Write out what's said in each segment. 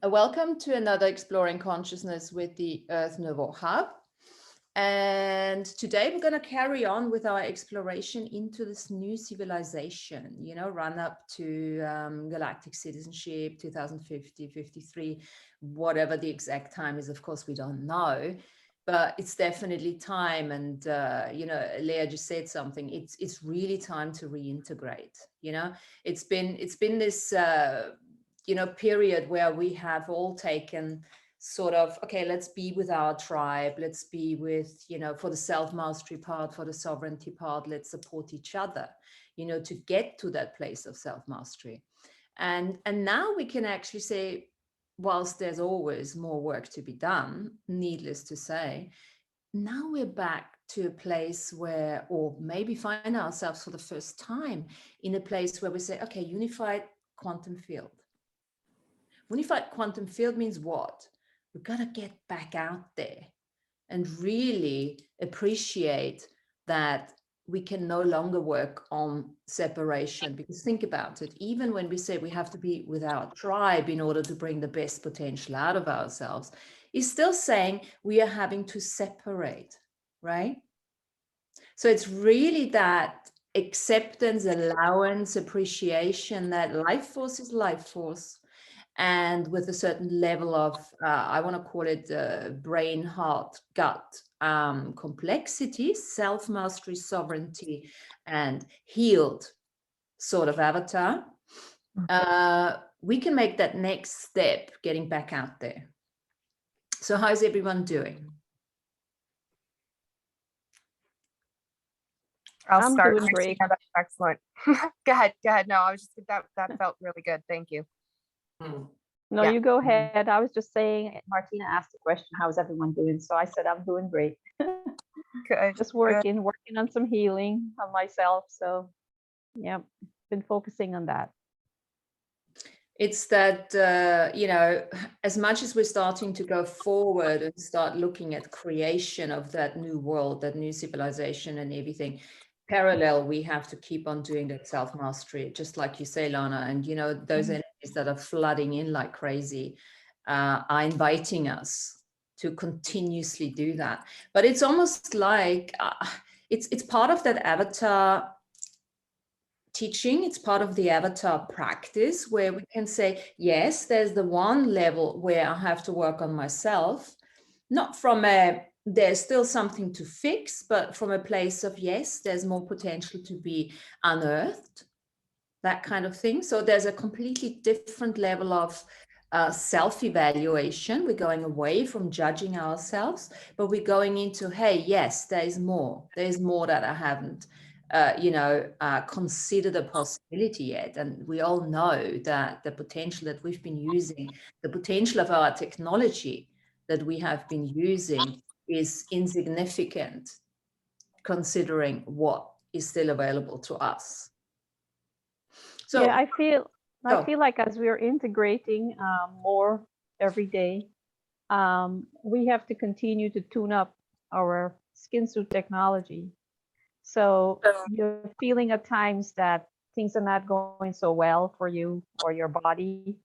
Welcome to another Exploring Consciousness with the Earth Nouveau Hub. And today we're going to carry on with our exploration into this new civilization, run up to Galactic Citizenship, 2050, 53, whatever the exact time is. Of course, we don't know, but it's definitely time. And, Leah just said something. It's really time to reintegrate. It's been this, period where we have all taken sort of, okay, let's be with our tribe, let's be with, for the self-mastery part, for the sovereignty part, let's support each other, to get to that place of self-mastery. And now we can actually say, whilst there's always more work to be done, needless to say, now we're back to a place where, or maybe find ourselves for the first time in a place where we say, okay, unified quantum field. Unified quantum field means what? We've got to get back out there and really appreciate that we can no longer work on separation. Because think about it, even when we say we have to be with our tribe in order to bring the best potential out of ourselves, it's still saying we are having to separate, right? So it's really that acceptance, allowance, appreciation that life force is life force. And with a certain level of, I want to call it brain, heart, gut complexity, self-mastery, sovereignty, and healed sort of avatar, we can make that next step, getting back out there. So how's everyone doing? I'll start. Doing great. Yeah, that's excellent. Go ahead. No, I was just that felt really good. Thank you. No, yeah. You go ahead. I was just saying, Martina asked the question, how's everyone doing? So I said, I'm doing great. Good. Just working on some healing on myself. So yeah, been focusing on that. It's that, as much as we're starting to go forward and start looking at creation of that new world, that new civilization and everything, parallel, we have to keep on doing that self-mastery, just like you say, Lana. And, those energies that are flooding in like crazy are inviting us to continuously do that. But it's almost like it's part of that avatar teaching. It's part of the avatar practice where we can say, yes, there's the one level where I have to work on myself, not from there's still something to fix, but from a place of, yes, there's more potential to be unearthed, that kind of thing. So there's a completely different level of self-evaluation. We're going away from judging ourselves, but we're going into, hey, yes, there's more that I haven't considered a possibility yet. And we all know that the potential that we've been using, the potential of our technology that we have been using is insignificant considering what is still available to us. So yeah, I feel like as we're integrating more every day, we have to continue to tune up our skin suit technology. So you're feeling at times that things are not going so well for you or your body,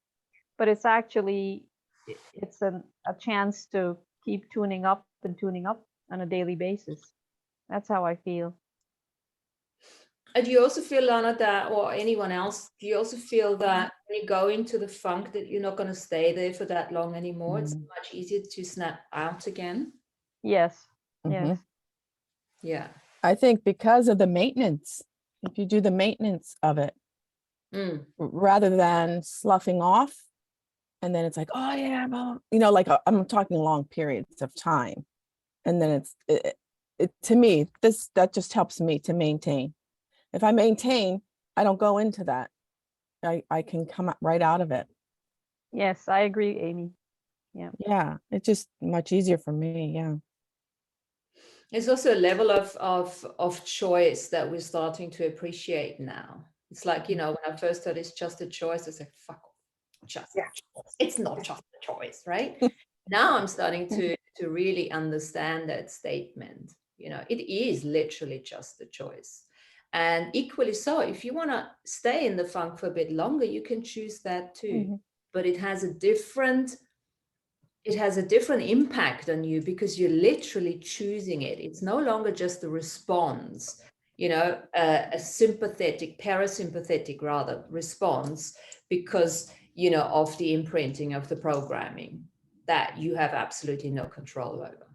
but it's actually, it's a chance to keep tuning up on a daily basis. That's how I feel. And do you also feel, Lana, that, or anyone else, do you also feel that when you go into the funk that you're not going to stay there for that long anymore? It's much easier to snap out again? Yes. Yes. Yeah. I think because of the maintenance, if you do the maintenance of it, rather than sloughing off, and then it's like, oh yeah, well, like I'm talking long periods of time. And then it to me, that just helps me to maintain. If I maintain, I don't go into that. I can come right out of it. Yes, I agree, Amy. Yeah. Yeah, it's just much easier for me. Yeah. There's also a level of choice that we're starting to appreciate now. It's like, when I first heard it's just a choice, I said, fuck off, it's not just a choice, right? Now I'm starting to really understand that statement. It is literally just a choice. And equally so, if you want to stay in the funk for a bit longer, you can choose that too. but it has a different impact on you because you're literally choosing it. It's no longer just a response, you know, a sympathetic, parasympathetic rather response because, you know, of the imprinting of the programming that you have absolutely no control over.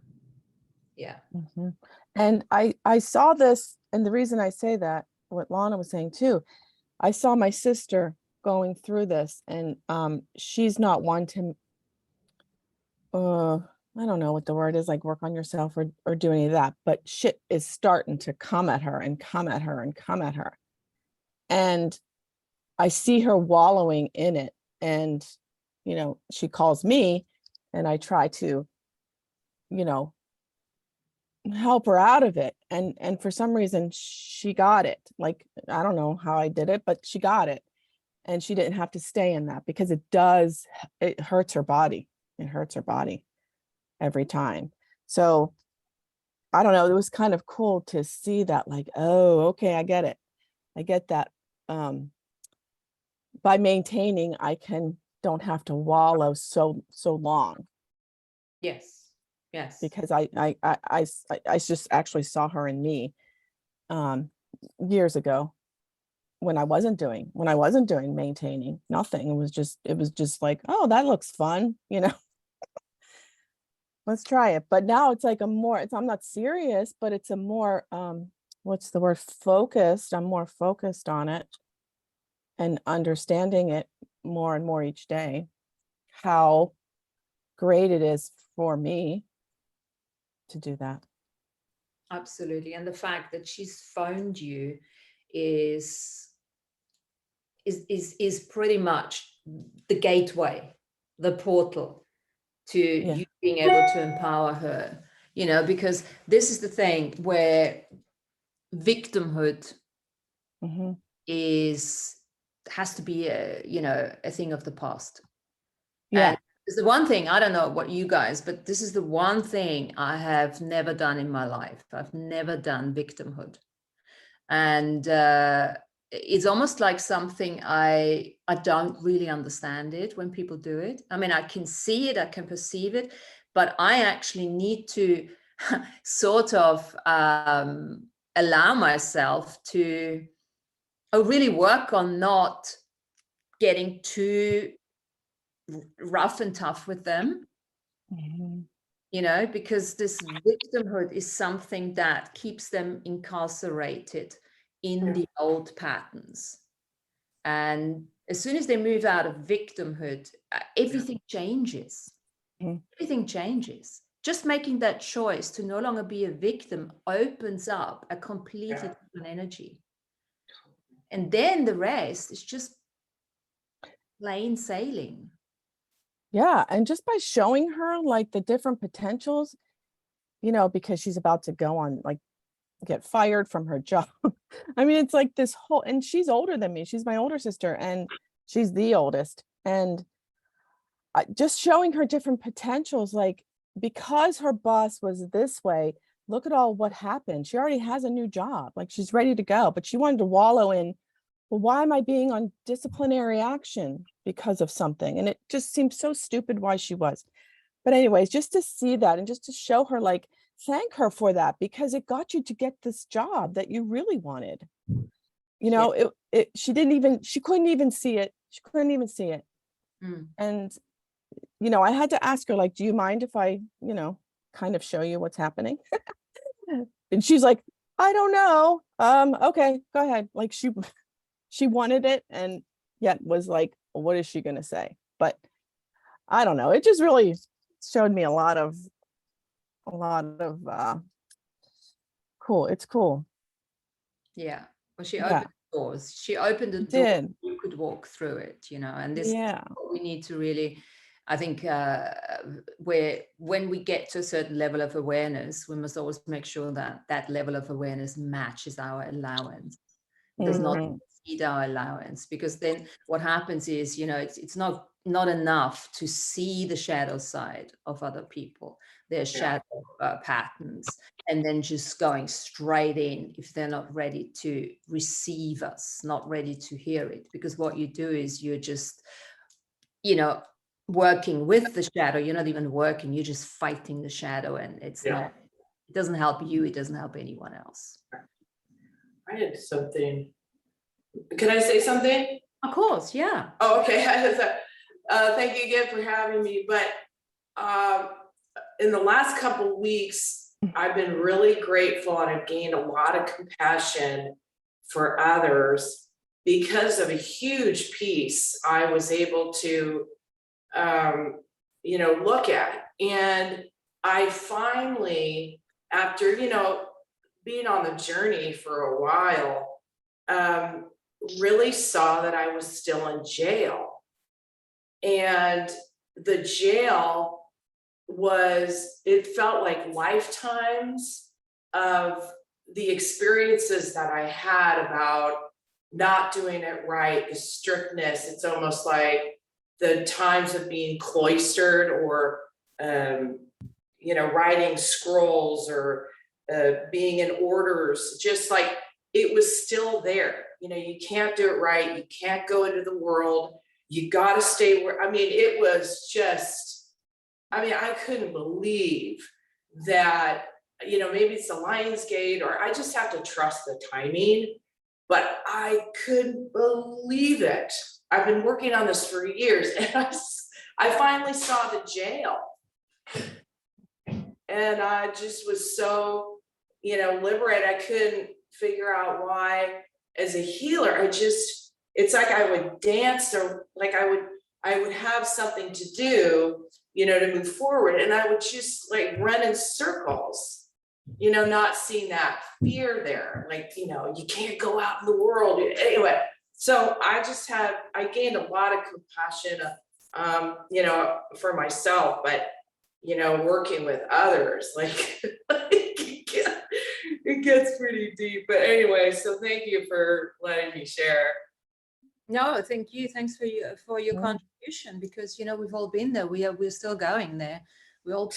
Yeah. Mm-hmm. And I saw this, and the reason I say that, what Lana was saying too, I saw my sister going through this, and she's not one to I don't know what the word is, like work on yourself or do any of that, but shit is starting to come at her and come at her and come at her. And I see her wallowing in it. And, you know, she calls me and I try to, you know, help her out of it. And for some reason she got it. Like, I don't know how I did it, but she got it. And she didn't have to stay in that because it hurts her body. It hurts her body every time. So I don't know, it was kind of cool to see that, like, oh, okay, I get it. I get that. By maintaining, I don't have to wallow so long. Yes. Yes. Because I just actually saw her in me years ago when I wasn't doing maintaining nothing. It was just like, oh, that looks fun, you know. Let's try it. But now it's like I'm not serious, but it's a more what's the word, focused. I'm more focused on it and understanding it more and more each day, how great it is for me to do that. Absolutely. And the fact that she's phoned you is pretty much the gateway, the portal to you being able to empower her, you know, because this is the thing where victimhood has to be a thing of the past. Yeah. And it's the one thing, I don't know what you guys, but this is the one thing I have never done in my life. I've never done victimhood. And it's almost like something I don't really understand it when people do it. I mean, I can see it, I can perceive it, but I actually need to sort of allow myself to really work on not getting too rough and tough with them. You know, because this victimhood is something that keeps them incarcerated in the old patterns. And as soon as they move out of victimhood, everything changes. Everything changes. Just making that choice to no longer be a victim opens up a completely different energy. And then the rest is just plain sailing. Yeah. And just by showing her like the different potentials, you know, because she's about to go on, like, get fired from her job. I mean, it's like this whole, and she's older than me. She's my older sister and she's the oldest. And just showing her different potentials, like, because her boss was this way, look at all what happened. She already has a new job. Like, she's ready to go, but she wanted to wallow in, well, why am I being on disciplinary action because of something? And it just seems so stupid why she was. But anyways, just to see that and just to show her, like, thank her for that, because it got you to get this job that you really wanted. You know, she couldn't even see it. She couldn't even see it. And, you know, I had to ask her, like, do you mind if I, you know, kind of show you what's happening? And she's like, I don't know. Okay, go ahead. Like, she wanted it, and yet was like, well, what is she going to say? But I don't know. It just really showed me a lot of cool. It's cool. Yeah. Well, she opened doors. She opened the door. You could walk through it, you know, and this is what we need to really, I think, when we get to a certain level of awareness, we must always make sure that that level of awareness matches our allowance. Does not exceed our allowance, because then what happens is, you know, it's not enough to see the shadow side of other people, their shadow patterns, and then just going straight in if they're not ready to receive us, not ready to hear it. Because what you do is you're just you know, working with the shadow. You're not even working, you're just fighting the shadow, and it's not, it doesn't help you, it doesn't help anyone else. I had something. Can I say something? Of course, yeah. Oh, okay. Thank you again for having me. But in the last couple of weeks, I've been really grateful, and I've gained a lot of compassion for others because of a huge piece I was able to, you know, look at. And I finally, after, you know, being on the journey for a while, really saw that I was still in jail. And the jail was, it felt like lifetimes of the experiences that I had about not doing it right, the strictness. It's almost like the times of being cloistered, or you know, writing scrolls, or being in orders, just like it was still there. You know, you can't do it right, you can't go into the world, you got to stay where, I mean, it was just, I mean, I couldn't believe that, you know, maybe it's the Lionsgate, or I just have to trust the timing, but I couldn't believe it. I've been working on this for years, and I finally saw the jail. And I just was so, you know, liberated. I couldn't figure out why, as a healer, it's like I would dance, or like I would have something to do, you know, to move forward. And I would just like run in circles, you know, not seeing that fear there. Like, you know, you can't go out in the world. Anyway, so I gained a lot of compassion, you know, for myself, but, you know, working with others, like, it gets pretty deep. But anyway, so thank you for letting me share. No, thank you. Thanks for your contribution, because, you know, we've all been there. We're still going there. We're all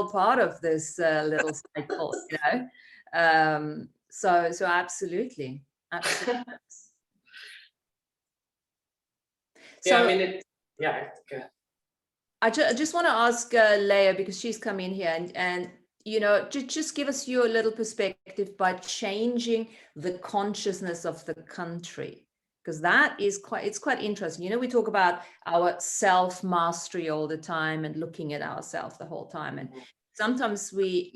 part of this little cycle, you know. So absolutely. Yeah, So, I mean, good. I just want to ask Leah, because she's come in here, and you know, just give us your little perspective by changing the consciousness of the country, because that is quite interesting. You know, we talk about our self-mastery all the time and looking at ourselves the whole time, and sometimes we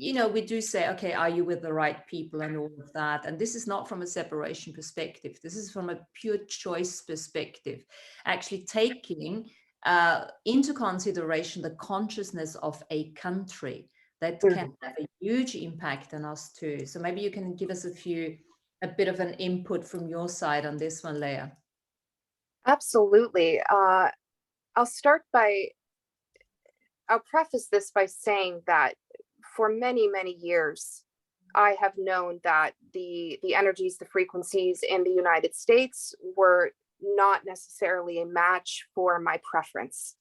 do say, okay, are you with the right people and all of that? And this is not from a separation perspective. This is from a pure choice perspective, actually taking into consideration the consciousness of a country that can have a huge impact on us too. So maybe you can give us a bit of an input from your side on this one, Leah. Absolutely. I'll preface this by saying that for many, many years, I have known that the energies, the frequencies in the United States were not necessarily a match for my preference.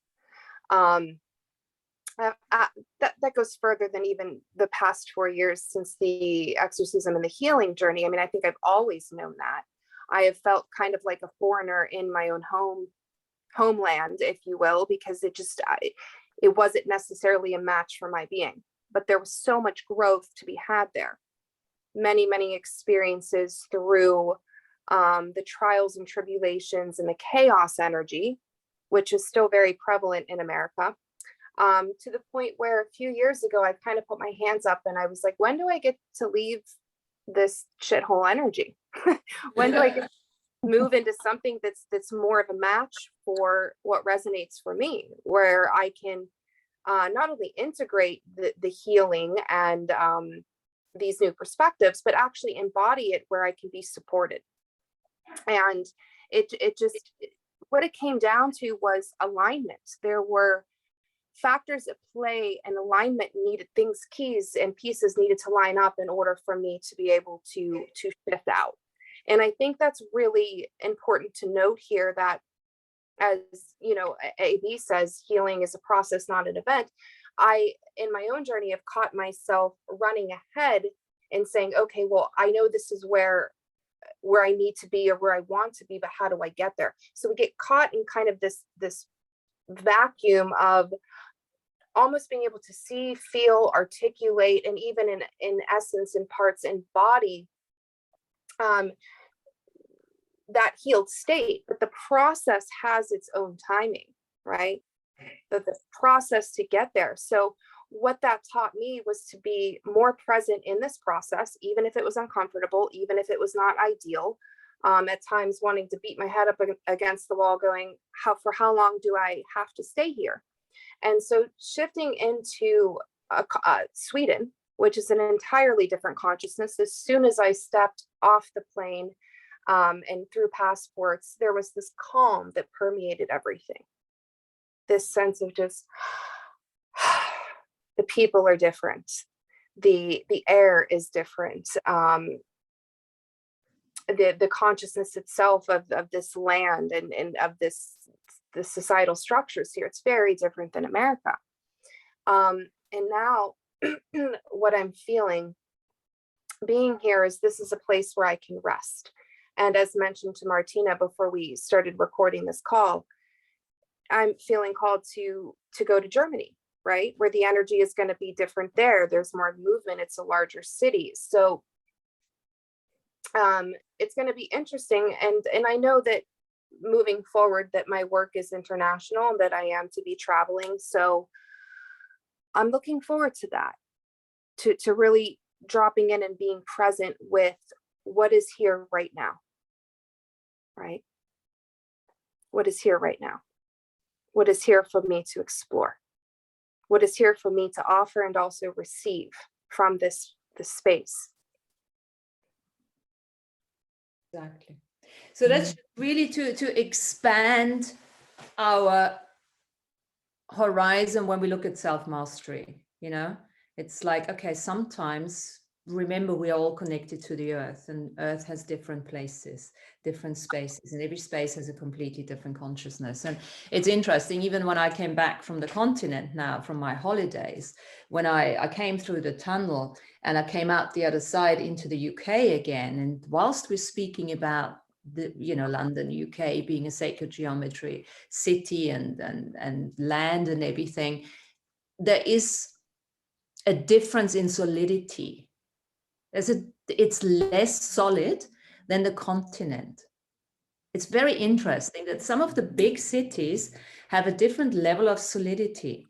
That goes further than even the past 4 years since the exorcism and the healing journey. I mean, I think I've always known that. I have felt kind of like a foreigner in my own homeland, if you will, because it wasn't necessarily a match for my being. But there was so much growth to be had there. Many, many experiences through the trials and tribulations and the chaos energy, which is still very prevalent in America, to the point where a few years ago, I kind of put my hands up and I was like, when do I get to leave this shithole energy? When do I get to move into something that's more of a match for what resonates for me, where I can not only integrate the healing and these new perspectives, but actually embody it where I can be supported. And it just, what it came down to was alignment. There were factors at play, and alignment needed, keys and pieces needed to line up in order for me to be able to shift out. And I think that's really important to note here, that, as you know, AB says, healing is a process, not an event. I, in my own journey, have caught myself running ahead and saying, okay, well, I know this is where where I need to be or where I want to be, but how do I get there? So we get caught in kind of this vacuum of almost being able to see, feel, articulate, and even in essence, in parts, embody that healed state. But the process has its own timing, right? The process to get there. So what that taught me was to be more present in this process, even if it was uncomfortable, even if it was not ideal. At times wanting to beat my head up against the wall, going, for how long do I have to stay here? And so shifting into Sweden, which is an entirely different consciousness, as soon as I stepped off the plane and through passports, there was this calm that permeated everything. This sense of just, the people are different. The air is different. The consciousness itself of this land and of the societal structures here, it's very different than America. And now what I'm feeling being here is this is a place where I can rest. And as mentioned to Martina before we started recording this call, I'm feeling called to go to Germany, right? Where the energy is going to be different there. There's more movement. It's a larger city. So it's going to be interesting. And I know that moving forward that my work is international and that I am to be traveling. So I'm looking forward to that, to really dropping in and being present with what is here right now, right? What is here right now? What is here for me to explore? What is here for me to offer and also receive from this space? Exactly. So that's really to expand our horizon when we look at self-mastery. You know, it's like, okay, sometimes remember we're all connected to the earth, and earth has different places, different spaces, and every space has a completely different consciousness. And it's interesting, even when I came back from the continent now from my holidays, when I came through the tunnel and I came out the other side into the UK again, and whilst we're speaking about the, you know, London, UK being a sacred geometry city and land and everything, there is a difference in solidity. It's less solid than the continent. It's very interesting that some of the big cities have a different level of solidity.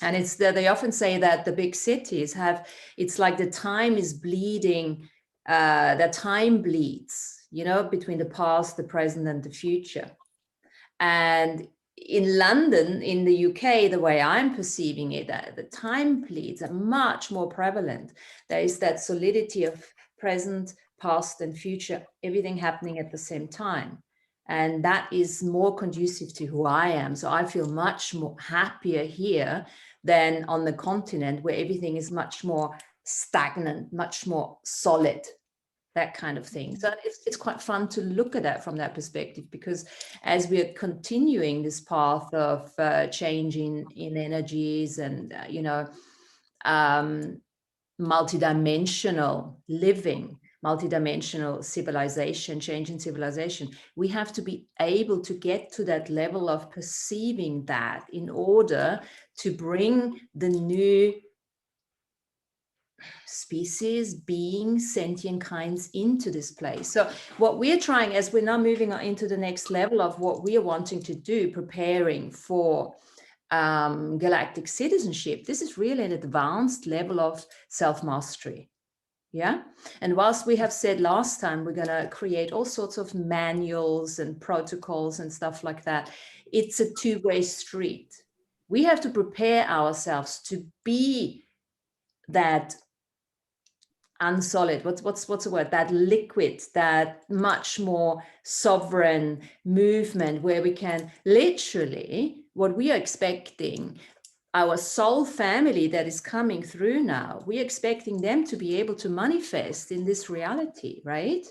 And it's that they often say that the big cities have, it's like the time is bleeding, the time bleeds, you know, between the past, the present, and the future. And in London, in the UK, the way I'm perceiving it, the time bleeds are much more prevalent. There is that solidity of present, past, and future, everything happening at the same time. And that is more conducive to who I am. So I feel much more happier here than on the continent, where everything is much more stagnant, much more solid, that kind of thing. So it's quite fun to look at that from that perspective, because as we are continuing this path of changing in energies and, you know, multidimensional living, multidimensional civilization, changing civilization, we have to be able to get to that level of perceiving that in order to bring the new species, beings, sentient kinds into this place. So what we're trying, as we're now moving into the next level of what we are wanting to do, preparing for galactic citizenship, this is really an advanced level of self-mastery. Yeah. And whilst we have said last time, we're going to create all sorts of manuals and protocols and stuff like that, it's a two-way street. We have to prepare ourselves to be that unsolid, what's the word, that liquid, that much more sovereign movement, where we can literally, what we are expecting, our soul family that is coming through now, we're expecting them to be able to manifest in this reality, right?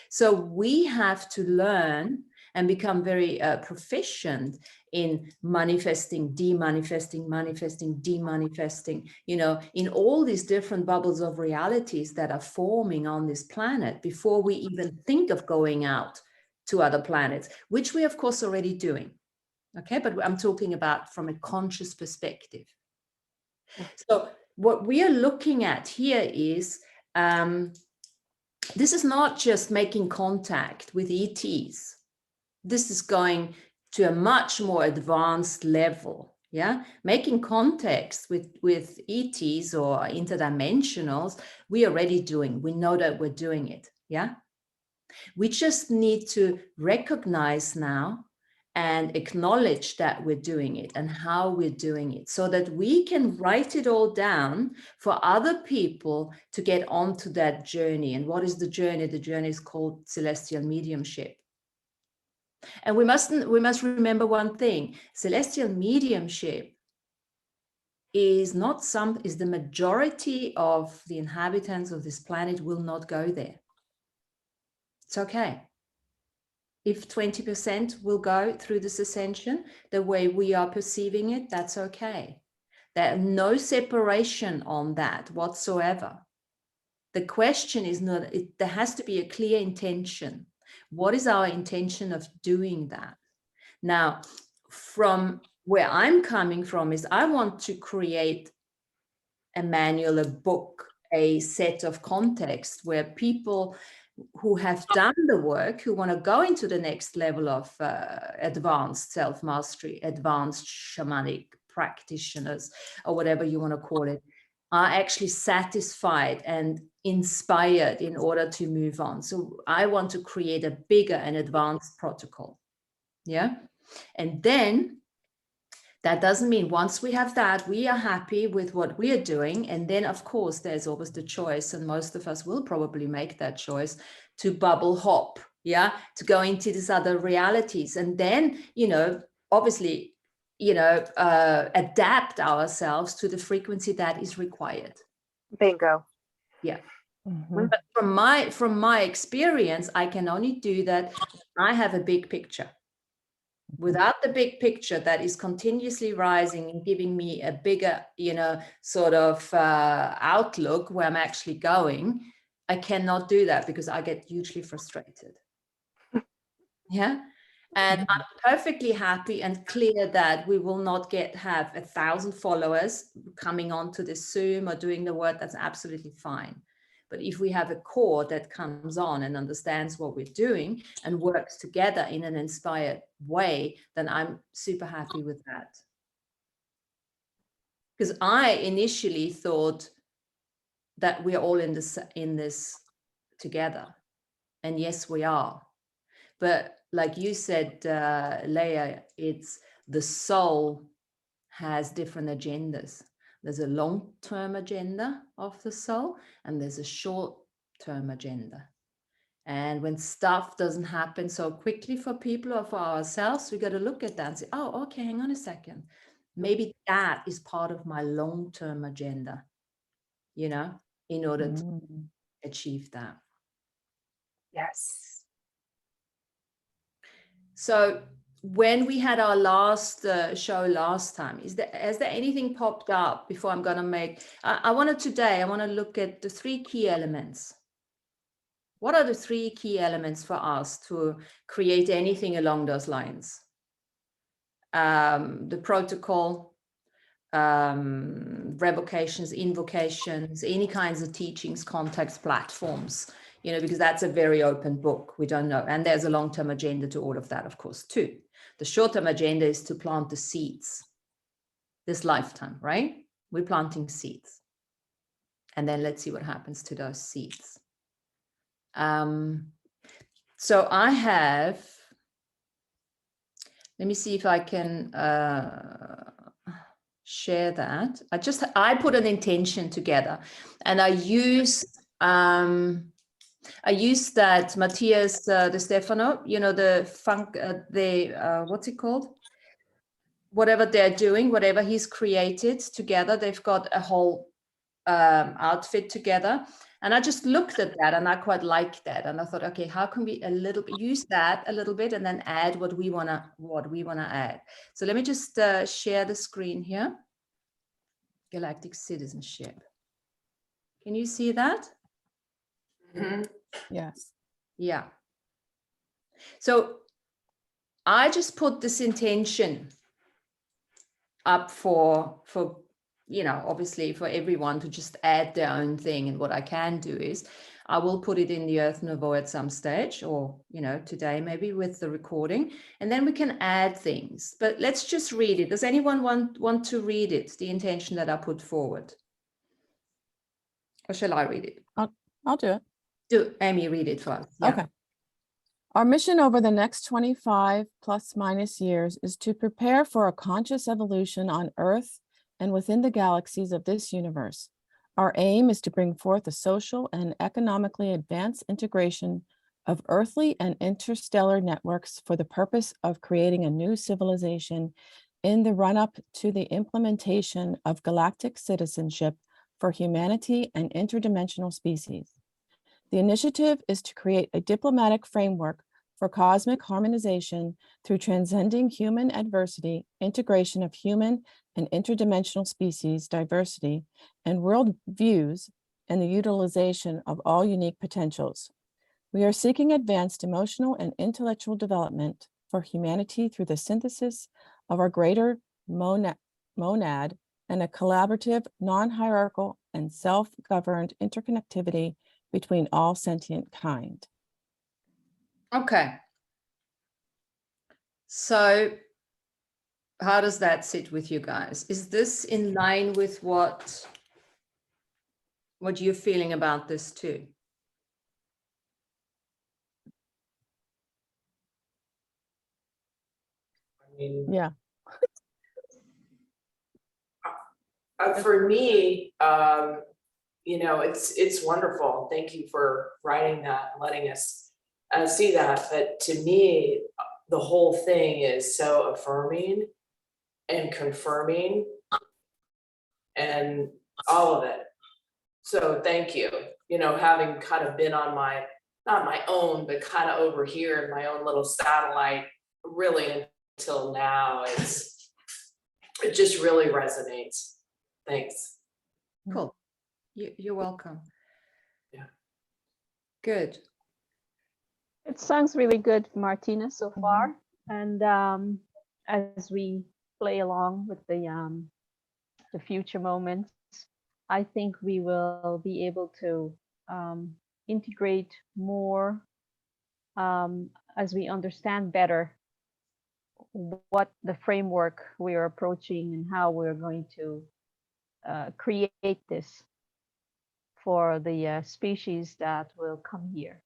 So we have to learn and become very proficient in manifesting, demanifesting, manifesting, demanifesting, you know, in all these different bubbles of realities that are forming on this planet before we even think of going out to other planets, which we of course already doing. Okay, but I'm talking about from a conscious perspective. So what we are looking at here is, this is not just making contact with ETs. This is going to a much more advanced level. Yeah, making contacts with ETs or interdimensionals, we are already doing. We know that we're doing it. Yeah, we just need to recognize now and acknowledge that we're doing it and how we're doing it, so that we can write it all down for other people to get onto that journey. And what is the journey? The journey is called celestial mediumship. And we must remember one thing: celestial mediumship is the majority of the inhabitants of this planet will not go there. It's okay. If 20% will go through this ascension, the way we are perceiving it, that's okay. There's no separation on that whatsoever. The question is not, there has to be a clear intention. What is our intention of doing that? Now, from where I'm coming from is I want to create a manual, a book, a set of context where people who have done the work, who want to go into the next level of advanced self-mastery, advanced shamanic practitioners, or whatever you want to call it, are actually satisfied and inspired in order to move on. So I want to create a bigger and advanced protocol. Yeah. And then that doesn't mean once we have that, we are happy with what we are doing. And then, of course, there's always the choice, and most of us will probably make that choice to bubble hop, yeah, to go into these other realities. And then, you know, obviously, you know, adapt ourselves to the frequency that is required. Bingo. Yeah. Mhm. But from my experience, I can only do that. I have a big picture. Without the big picture that is continuously rising and giving me a bigger, you know, sort of outlook where I'm actually going, I cannot do that because I get hugely frustrated. Yeah. And I'm perfectly happy and clear that we will not have 1,000 followers coming onto this Zoom or doing the work. That's absolutely fine. But if we have a core that comes on and understands what we're doing and works together in an inspired way, then I'm super happy with that. Because I initially thought that we're all in this together. And yes, we are. But like you said, Leah, it's the soul has different agendas. There's a long-term agenda of the soul, and there's a short-term agenda. And when stuff doesn't happen so quickly for people or for ourselves, we got to look at that and say, oh, okay, hang on a second. Maybe that is part of my long-term agenda, you know, in order to achieve that. Yes. So when we had our last show last time, has there anything popped up before I'm going to make, I want to look at the 3 key elements. What are the 3 key elements for us to create anything along those lines? The protocol, revocations, invocations, any kinds of teachings, contacts, platforms, you know, because that's a very open book. We don't know. And there's a long-term agenda to all of that, of course, too. The short-term agenda is to plant the seeds this lifetime, right? We're planting seeds. And then let's see what happens to those seeds. So I have, let me see if I can share that. I put an intention together, and I use that Matthias De Stefano, you know, the funk, what's it called? Whatever they're doing, whatever he's created together, they've got a whole outfit together. And I just looked at that and I quite liked that. And I thought, okay, how can we use that a little bit and then add what we wanna add. So let me just share the screen here. Galactic Citizenship. Can you see that? Mhm. Yes. Yeah. So I just put this intention up for obviously for everyone to just add their own thing. And what I can do is I will put it in the Earth Nouveau at some stage, or today maybe with the recording, and then we can add things. But let's just read it. Does anyone want to read it, the intention that I put forward? Or shall I read it? I'll do it. Do Amy read it for us? Yeah. Okay. Our mission over the next 25 plus minus years is to prepare for a conscious evolution on Earth and within the galaxies of this universe. Our aim is to bring forth a social and economically advanced integration of earthly and interstellar networks for the purpose of creating a new civilization in the run-up to the implementation of galactic citizenship for humanity and interdimensional species. The initiative is to create a diplomatic framework for cosmic harmonization through transcending human adversity, integration of human and interdimensional species diversity, and world views, and the utilization of all unique potentials. We are seeking advanced emotional and intellectual development for humanity through the synthesis of our greater monad and a collaborative, non-hierarchical, and self-governed interconnectivity between all sentient kind. Okay. So how does that sit with you guys? Is this in line with what you're feeling about this too? I mean, Yeah. For me, it's wonderful. Thank you for writing that and letting us see that. But to me, the whole thing is so affirming and confirming and all of it. So thank you. Having kind of been on not my own, but kind of over here in my own little satellite, really until now, it just really resonates. Thanks. Cool. You're welcome. Yeah. Good. It sounds really good, Martina, so far. And as we play along with the future moments, I think we will be able to integrate more as we understand better what the framework we are approaching and how we're going to create this for the species that will come here.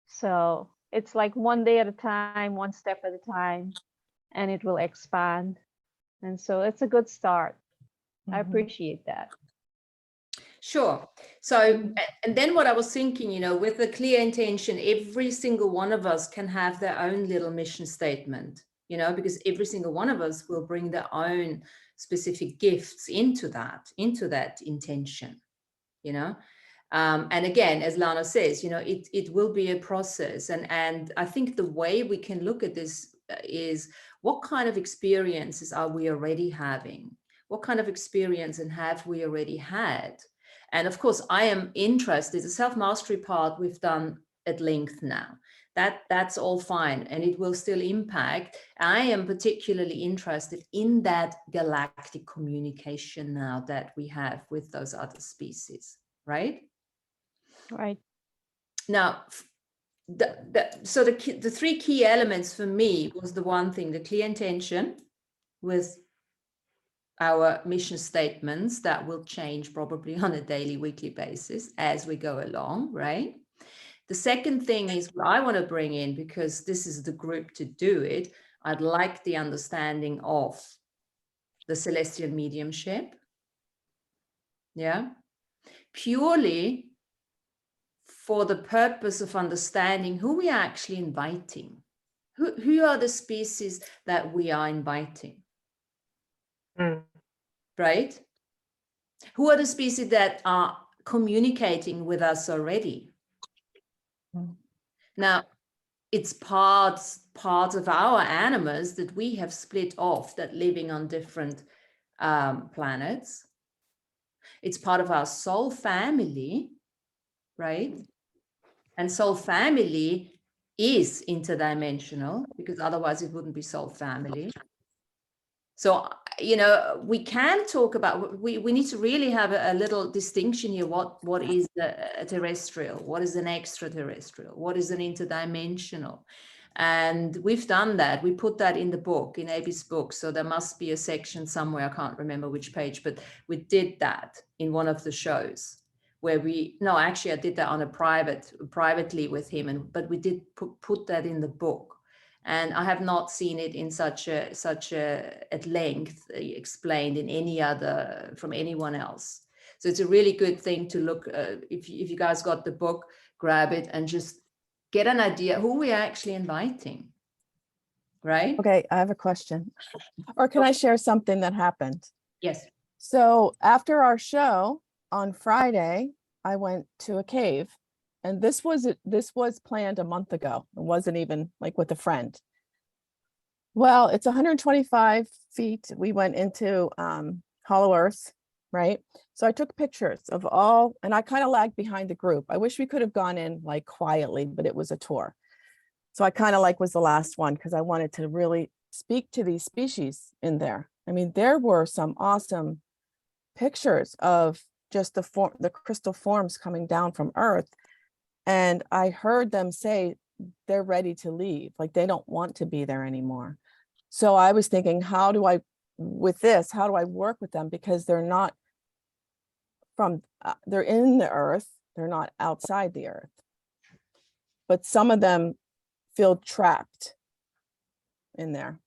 So it's like one day at a time, one step at a time, and it will expand. And so it's a good start. I appreciate that. Sure. So, and then what I was thinking, with the clear intention, every single one of us can have their own little mission statement, because every single one of us will bring their own specific gifts into that intention, and again, as Lana says, it will be a process. And I think the way we can look at this is what kind of experiences are we already having? What kind of experience and have we already had? And of course, I am interested, the self-mastery part we've done at length now. That's all fine, and it will still impact. I am particularly interested in that galactic communication now that we have with those other species, right? Right. Now, so the three key elements for me was the one thing, the clear intention with our mission statements that will change probably on a daily, weekly basis as we go along, right? The second thing is what I want to bring in, because this is the group to do it. I'd like the understanding of the celestial mediumship. Yeah. Purely for the purpose of understanding who we are actually inviting. Who are the species that we are inviting? Right? Who are the species that are communicating with us already. Mm. Now, it's parts of our animals that we have split off that living on different planets. It's part of our soul family, right? And soul family is interdimensional, because otherwise it wouldn't be soul family. So, you know, we can talk about, we need to really have a little distinction here. What is a terrestrial? What is an extraterrestrial? What is an interdimensional? And we've done that. We put that in the book, in Abby's book. So there must be a section somewhere, I can't remember which page, but we did that in one of the shows where actually I did that on a privately with him, but we did put that in the book. And I have not seen it in such a at length explained in any other, from anyone else. So it's a really good thing to look, if you guys got the book, grab it and just get an idea who we're actually inviting, right? Okay, I have a question. Or can I share something that happened? Yes. So after our show on Friday, I went to a cave. And this was planned a month ago. It wasn't even like with a friend. Well, it's 125 feet. We went into Hollow Earth, right? So I took pictures of all, and I kind of lagged behind the group. I wish we could have gone in like quietly, but it was a tour. So I kind of like was the last one because I wanted to really speak to these species in there. I mean, there were some awesome pictures of just the crystal forms coming down from Earth. And I heard them say they're ready to leave, like they don't want to be there anymore. So I was thinking, how do I work with them? Because they're not they're in the Earth, they're not outside the Earth. But some of them feel trapped in there.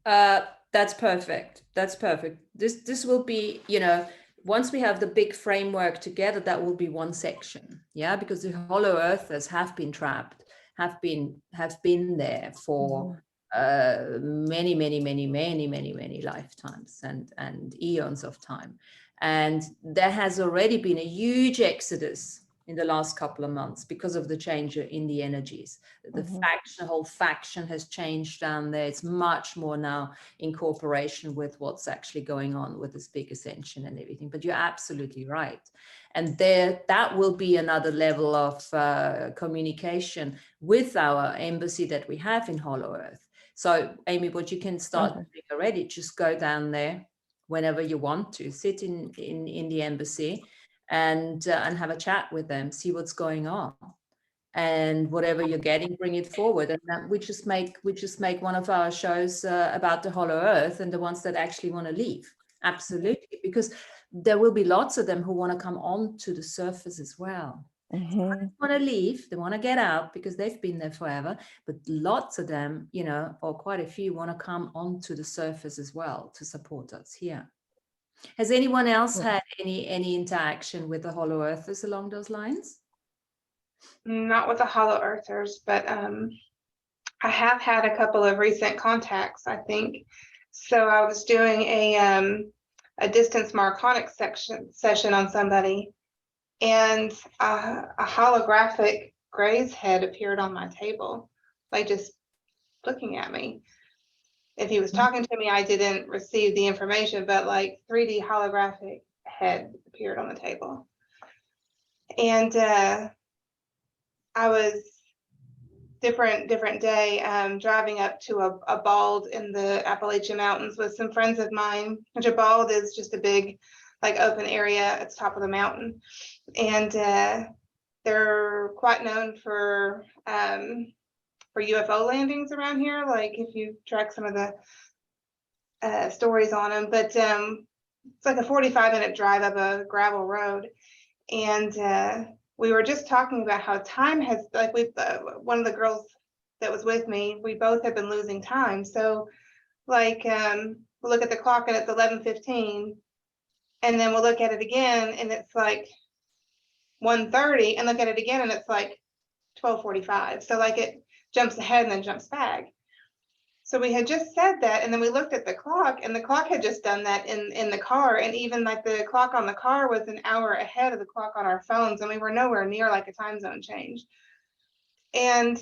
That's perfect. That's perfect. This will be, you know, once we have the big framework together, that will be one section. Yeah, because the hollow earthers have been trapped, have been there for many lifetimes and eons of time. And there has already been a huge exodus in the last couple of months because of the change in the energies. The whole faction has changed down there. It's much more now in cooperation with what's actually going on with this big ascension and everything. But you're absolutely right. And that will be another level of communication with our embassy that we have in Hollow Earth. So Amy, what you can start doing already, just go down there whenever you want to, sit in the embassy and have a chat with them, see what's going on, and whatever you're getting, bring it forward. And then we just make one of our shows about the Hollow Earth and the ones that actually want to leave. Absolutely, because there will be lots of them who want to come on to the surface as well. They want to leave, they want to get out because they've been there forever, but lots of them, you know, or quite a few, want to come onto the surface as well to support us here. Has anyone else had any interaction with the Hollow Earthers along those lines? Not with the Hollow Earthers, but I have had a couple of recent contacts, I think. So I was doing a distance marconic session on somebody, and a holographic Gray's head appeared on my table, like just looking at me. If he was talking to me, I didn't receive the information, but like 3D holographic head appeared on the table. And I was different day driving up to a bald in the Appalachian Mountains with some friends of mine, which a bald is just a big like open area at the top of the mountain. And they're quite known for UFO landings around here, like if you track some of the stories on them. But it's like a 45-minute drive up a gravel road. And we were just talking about how time has, like one of the girls that was with me, we both have been losing time. So like we'll look at the clock and it's 11:15, and then we'll look at it again and it's like 1:30, and look at it again and it's like 12:45. So like it jumps ahead and then jumps back. So we had just said that, and then we looked at the clock, and the clock had just done that in the car, and even like the clock on the car was an hour ahead of the clock on our phones, and we were nowhere near like a time zone change. And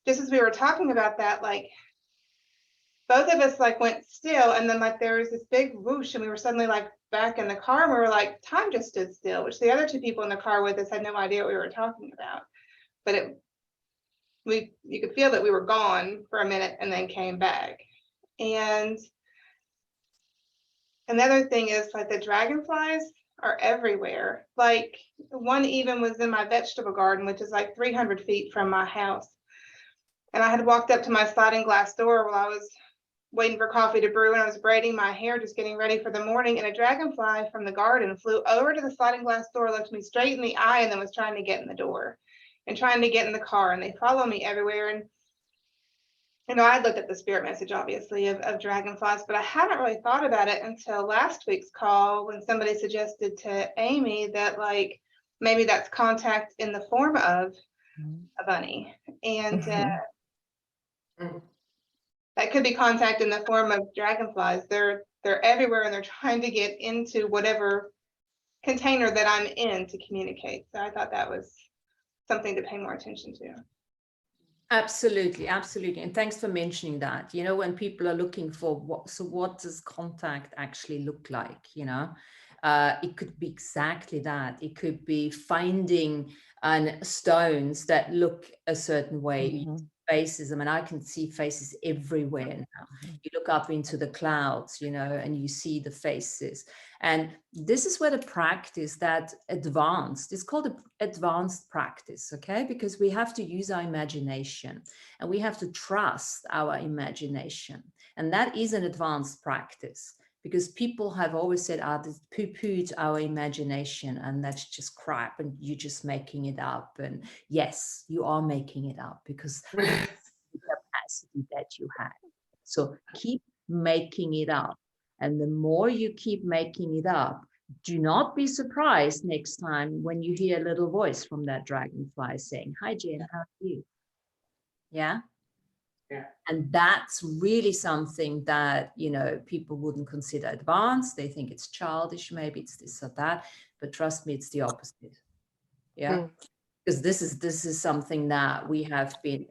just as we were talking about that, like both of us like went still, and then like there was this big whoosh, and we were suddenly like back in the car, and we were like, time just stood still, which the other two people in the car with us had no idea what we were talking about. But you could feel that we were gone for a minute and then came back. And another thing is like the dragonflies are everywhere. Like one even was in my vegetable garden, which is like 300 feet from my house. And I had walked up to my sliding glass door while I was waiting for coffee to brew, and I was braiding my hair, just getting ready for the morning, and a dragonfly from the garden flew over to the sliding glass door, looked me straight in the eye, and then was trying to get in the door and trying to get in the car. And they follow me everywhere. And you know, I'd looked at the spirit message, obviously, of dragonflies, but I hadn't really thought about it until last week's call when somebody suggested to Amy that like maybe that's contact in the form of a bunny. And that could be contact in the form of dragonflies. They're everywhere, and they're trying to get into whatever container that I'm in to communicate. So I thought that was something to pay more attention to. Absolutely, absolutely. And thanks for mentioning that. You know, when people are looking for what does contact actually look like, you know? It could be exactly that. It could be finding stones that look a certain way, faces. I mean, I can see faces everywhere now. You look up into the clouds, you know, and you see the faces. And this is where the practice that advanced, it's called advanced practice, okay? Because we have to use our imagination, and we have to trust our imagination. And that is an advanced practice, because people have always said, this poo-pooed our imagination, and that's just crap, and you're just making it up. And yes, you are making it up, because the capacity that you have. So keep making it up. And the more you keep making it up, do not be surprised next time when you hear a little voice from that dragonfly saying, "Hi, Jen, how are you?" Yeah. Yeah. And that's really something that, you know, people wouldn't consider advanced. They think it's childish, maybe it's this or that, but trust me, it's the opposite. Yeah. Because this is something that we have been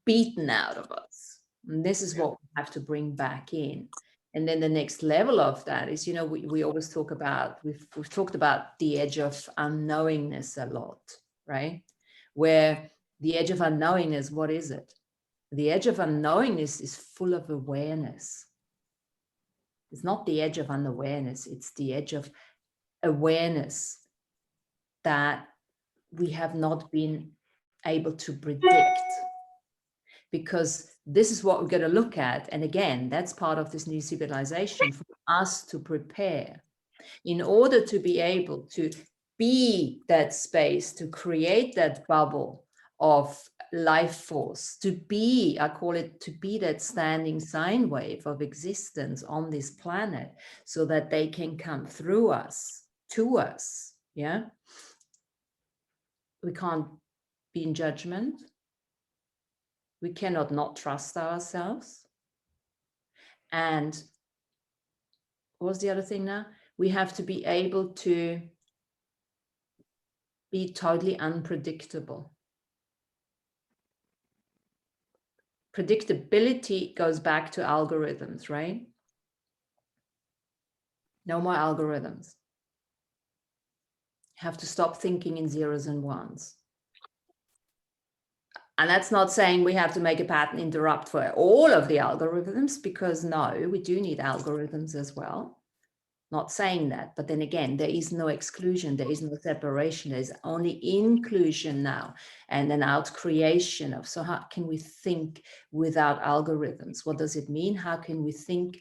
beaten out of us. And this is what we have to bring back in. And then the next level of that is, you know, we always talk about, we've talked about the edge of unknowingness a lot, right? Where the edge of unknowingness, what is it? The edge of unknowingness is full of awareness. It's not the edge of unawareness, it's the edge of awareness that we have not been able to predict. Because this is what we're going to look at. And again, that's part of this new civilization for us to prepare in order to be able to be that space, to create that bubble of life force, to be, I call it, to be that standing sine wave of existence on this planet, so that they can come through us, to us. Yeah. We can't be in judgment. We cannot not trust ourselves. And what was the other thing now? We have to be able to be totally unpredictable. Predictability goes back to algorithms, right? No more algorithms. You have to stop thinking in zeros and ones. And that's not saying we have to make a pattern interrupt for all of the algorithms, because no, we do need algorithms as well. Not saying that, but then again, there is no exclusion, there is no separation, there's only inclusion now, and an out creation of, so how can we think without algorithms? What does it mean? How can we think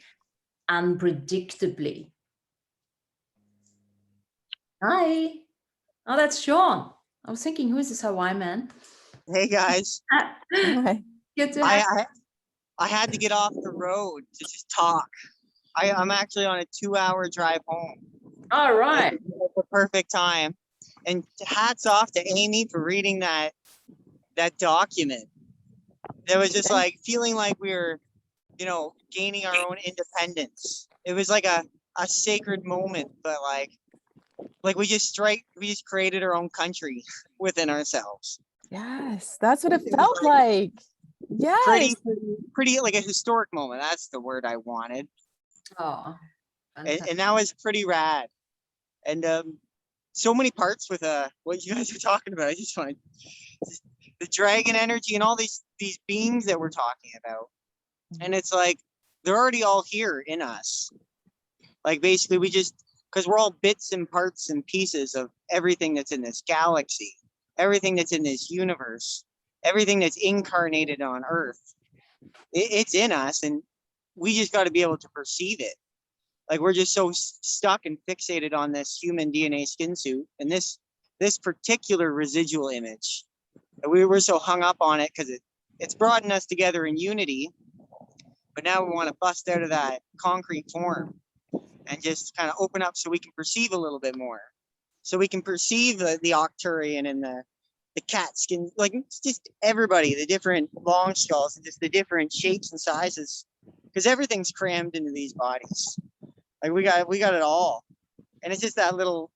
unpredictably? Hi. Oh, that's Sean. I was thinking, who is this Hawaii man? Hey guys. Good to have I had to get off the road to just talk. I'm actually on a 2-hour drive home. All right. It's the perfect time. And hats off to Amy for reading that document. It was just like feeling like we were you know, gaining our own independence. It was like a sacred moment, but like we just created our own country within ourselves. Yes, that's what it felt like. Yes. Pretty like a historic moment. That's the word I wanted. Oh, and that was pretty rad. And so many parts with what you guys are talking about. I just want the dragon energy and all these beings that we're talking about. And it's like they're already all here in us. Like basically we just, because we're all bits and parts and pieces of everything that's in this galaxy, everything that's in this universe, everything that's incarnated on Earth. It's in us, and we just got to be able to perceive it. Like we're just so stuck and fixated on this human DNA skin suit and this particular residual image. We were so hung up on it because it's brought us together in unity. But now we want to bust out of that concrete form and just kind of open up so we can perceive a little bit more. So we can perceive the Octurian and the cat skin, like it's just everybody, the different long skulls and just the different shapes and sizes, because everything's crammed into these bodies. Like we got it all. And it's just that little,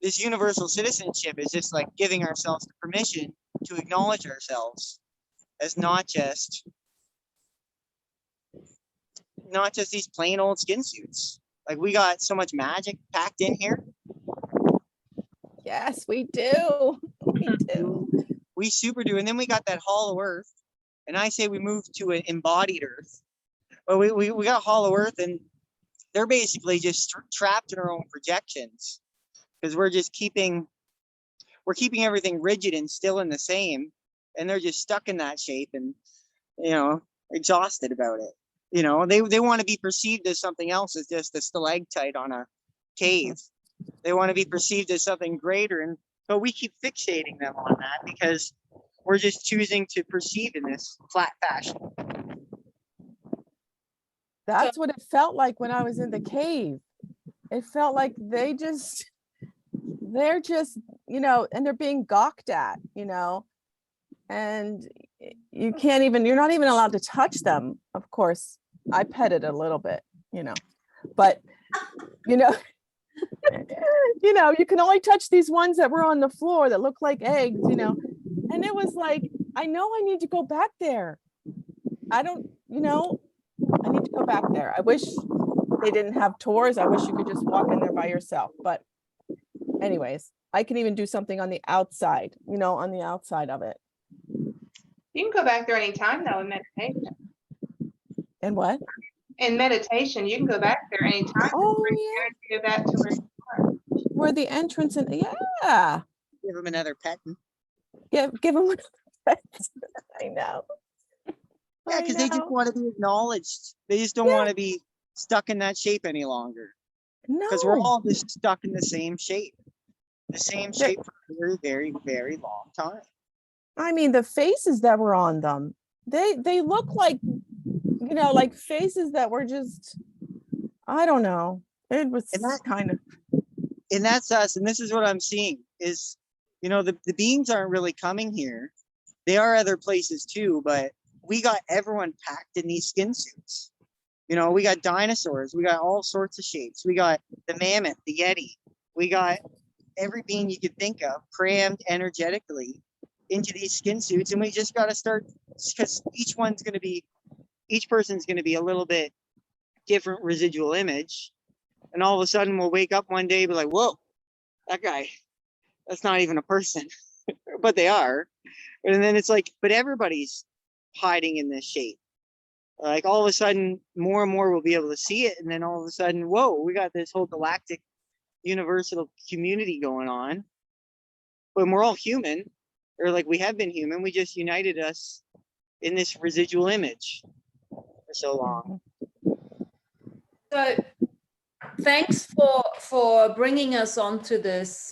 this universal citizenship is just like giving ourselves the permission to acknowledge ourselves as not just these plain old skin suits. Like we got so much magic packed in here. Yes, we do. We do. We super do. And then we got that hollow earth. And I say we moved to an embodied earth. But we got hollow earth, and they're basically just trapped in our own projections. Because we're keeping everything rigid and still in the same. And they're just stuck in that shape and, you know, exhausted about it. You know, they want to be perceived as something else, as just a stalactite on a cave. They want to be perceived as something greater, but we keep fixating them on that because we're just choosing to perceive in this flat fashion. That's what it felt like when I was in the cave. It felt like they're just, you know, and they're being gawked at, you know, and you're not even allowed to touch them. Of course, I petted a little bit, you know, but, you know, you can only touch these ones that were on the floor that look like eggs, you know, and it was like, I know I need to go back there. I need to go back there. I wish they didn't have tours. I wish you could just walk in there by yourself. But anyways, I can even do something on the outside, you know, on the outside of it. You can go back there anytime though in meditation. And what? In meditation, you can go back there anytime. Oh, yeah. Go back to where you are. Where the entrance and yeah. Give them another pet. Give them another pet. I know. Yeah, because they just want to be acknowledged. They just don't want to be stuck in that shape any longer. No. Because we're all just stuck in the same shape. The same shape for a very, very, very long time. I mean, the faces that were on them, they look like, you know, like faces that were just, I don't know. It was kind of. And that's us. And this is what I'm seeing is, you know, the beings aren't really coming here. They are other places too, but we got everyone packed in these skin suits. You know, we got dinosaurs. We got all sorts of shapes. We got the mammoth, the yeti. We got every being you could think of crammed energetically into these skin suits. And we just got to start, because each person's going to be a little bit different residual image. And all of a sudden we'll wake up one day and be like, whoa, that guy, that's not even a person, but they are. And then it's like, but everybody's hiding in this shape. Like all of a sudden, more and more we'll be able to see it. And then all of a sudden, whoa, we got this whole galactic universal community going on. But we're all human, or like we have been human. We just united us in this residual image for so long. So thanks for bringing us onto this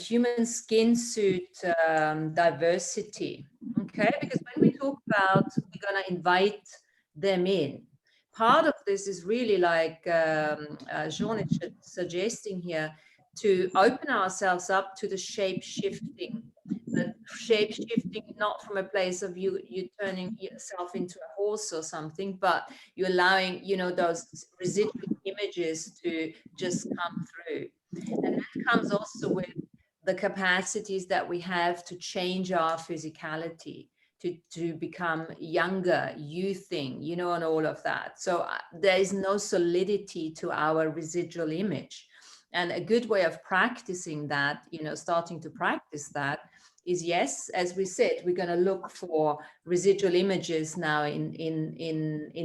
human skin suit diversity. Okay, because when we talk about we're going to invite them in, part of this is really like Jean is suggesting here, to open ourselves up to the shape shifting. The shape shifting, not from a place of you turning yourself into a horse or something, but you're allowing, you know, those residual images to just come through. And that comes also with the capacities that we have to change our physicality, to become younger, youthing, you know, and all of that. So there is no solidity to our residual image. And a good way of practicing that, you know, starting to practice that is, yes, as we said, we're going to look for residual images now in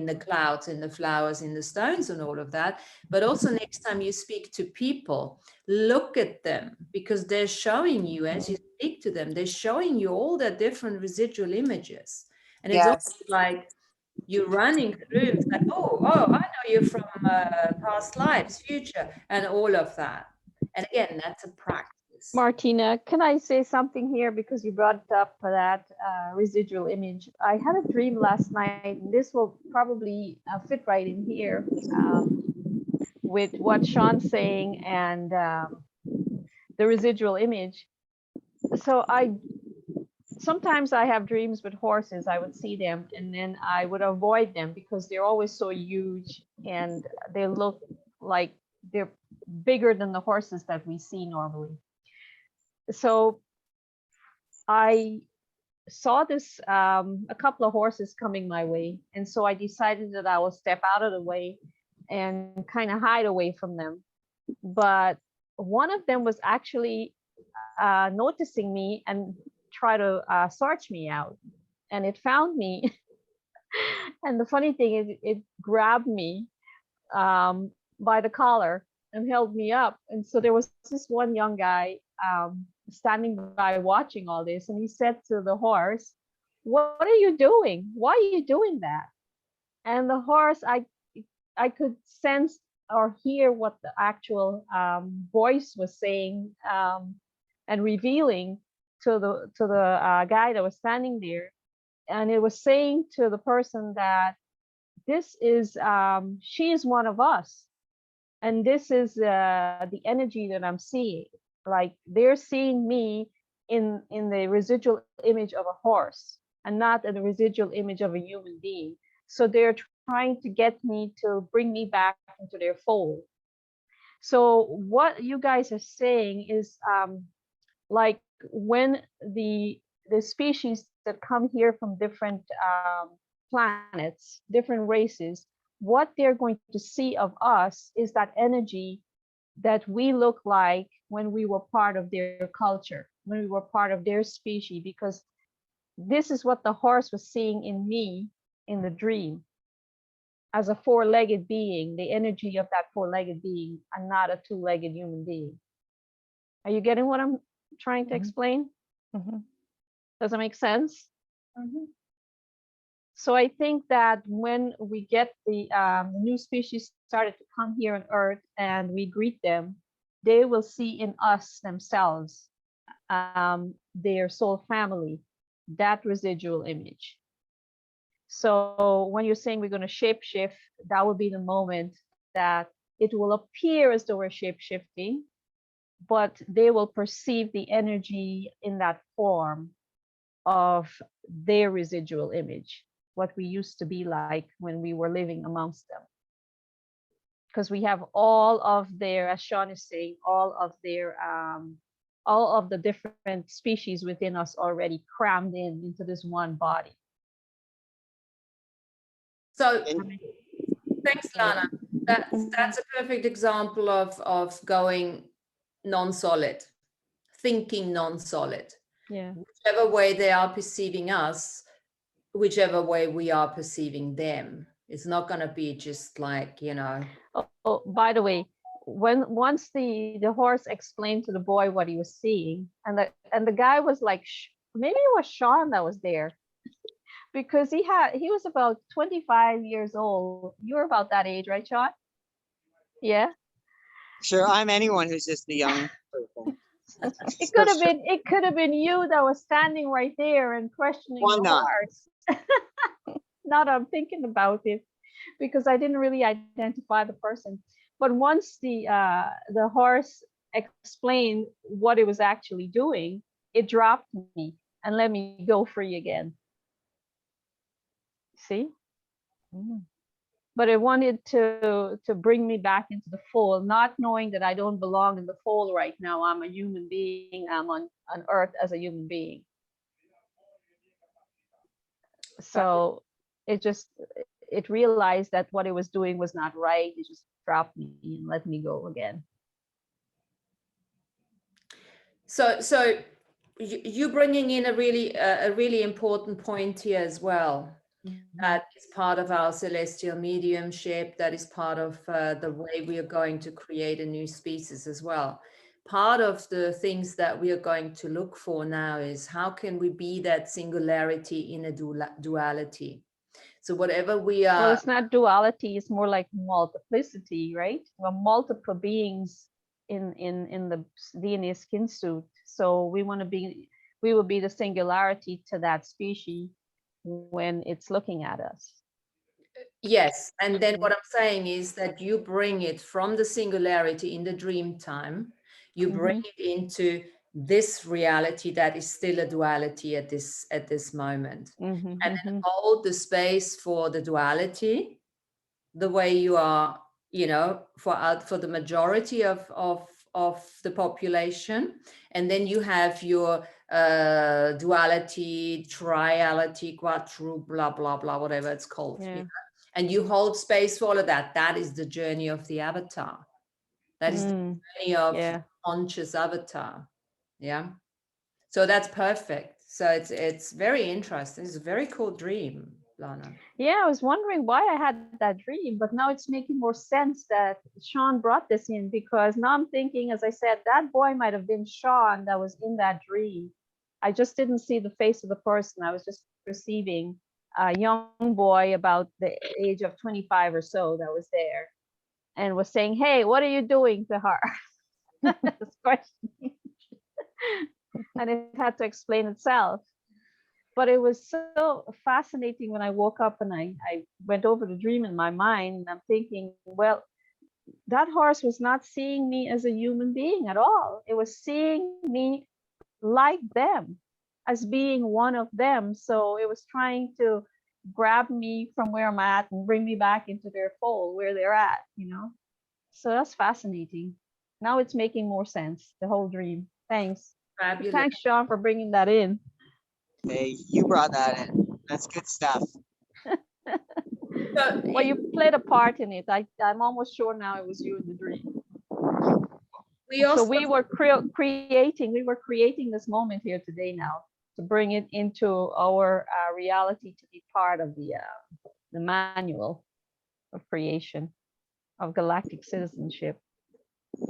the clouds, in the flowers, in the stones and all of that. But also next time you speak to people, look at them, because they're showing you, as you speak to them, they're showing you all their different residual images. And it's Yes. also like you're running through, it's like, oh, I know you from past lives, future, and all of that. And again, that's a practice. Martina, can I say something here, because you brought up that residual image? I had a dream last night, and this will probably fit right in here with what Sean's saying and the residual image. So sometimes I have dreams with horses. I would see them and then I would avoid them because they're always so huge and they look like they're bigger than the horses that we see normally. So I saw this, a couple of horses coming my way. And so I decided that I will step out of the way and kind of hide away from them. But one of them was actually noticing me and try to search me out. And it found me. And the funny thing is, it grabbed me by the collar and held me up. And so there was this one young guy standing by watching all this, and he said to the horse, "What are you doing? Why are you doing that?" And the horse, I could sense or hear what the actual voice was saying and revealing to the guy that was standing there. And it was saying to the person that this is she is one of us, and this is the energy that I'm seeing. Like they're seeing me in the residual image of a horse and not in the residual image of a human being. So they're trying to get me to bring me back into their fold. So what you guys are saying is like when the species that come here from different planets, different races, what they're going to see of us is that energy that we look like when we were part of their culture, when we were part of their species, because this is what the horse was seeing in me in the dream. As a four-legged being, the energy of that four-legged being, and not a two-legged human being. Are you getting what I'm trying to explain? Mm-hmm. Does that make sense? Mm-hmm. So I think that when we get the new species started to come here on Earth and we greet them, they will see in us themselves, their soul family, that residual image. So when you're saying we're going to shapeshift, that will be the moment that it will appear as though we're shapeshifting, but they will perceive the energy in that form of their residual image, what we used to be like when we were living amongst them. Because we have all of their, as Sean is saying, all of the different species within us already crammed into this one body. So thanks, Lana. That's a perfect example of going non-solid, thinking non-solid. Yeah. Whichever way they are perceiving us, whichever way we are perceiving them. It's not going to be just like, you know. Oh, by the way, once the horse explained to the boy what he was seeing, and the guy was like, maybe it was Sean that was there, because he was about 25 years old. You were about that age, right, Sean? Yeah. Sure, I'm anyone who's just a young person. It could have been you that was standing right there and questioning the horse. Now that I'm thinking about it, because I didn't really identify the person. But once the horse explain what it was actually doing, it dropped me and let me go free again. See? But it wanted to bring me back into the fold, not knowing that I don't belong in the fold right now. I'm a human being. I'm on Earth as a human being. So it realized that what it was doing was not right. It just dropped me and let me go again. So you bringing in a really important point here as well. That is part of our celestial mediumship. That is part of the way we are going to create a new species as well. Part of the things that we are going to look for now is how can we be that singularity in a duality. So whatever we are. Well, it's not duality. It's more like multiplicity, right? We're multiple beings in the DNA skin suit. So we will be the singularity to that species when it's looking at us. Yes, and then what I'm saying is that you bring it from the singularity in the dream time, you bring it into this reality that is still a duality at this moment, and then hold the space for the duality the way you are, you know, for the majority of the population, and then you have your duality, triality, quadru, blah blah blah, whatever it's called. Yeah. You know? And you hold space for all of that. That is the journey of the avatar. That is the journey of conscious avatar. Yeah. So that's perfect. So it's very interesting. It's a very cool dream, Lana. Yeah, I was wondering why I had that dream, but now it's making more sense that Sean brought this in, because now I'm thinking, as I said, that boy might have been Sean that was in that dream. I just didn't see the face of the person. I was just perceiving a young boy about the age of 25 or so that was there and was saying, "Hey, what are you doing to her?" This question. And it had to explain itself. But it was so fascinating when I woke up and I went over the dream in my mind, and I'm thinking, well, that horse was not seeing me as a human being at all. It was seeing me like them, as being one of them. So it was trying to grab me from where I'm at and bring me back into their fold where they're at, you know? So that's fascinating. Now it's making more sense, the whole dream. Thanks. Fabulous. Thanks, Sean, for bringing that in. Hey, you brought that in. That's good stuff. Well, you played a part in it. I'm almost sure now it was you in the dream. So we were creating this moment here today now to bring it into our reality, to be part of the manual of creation of galactic citizenship.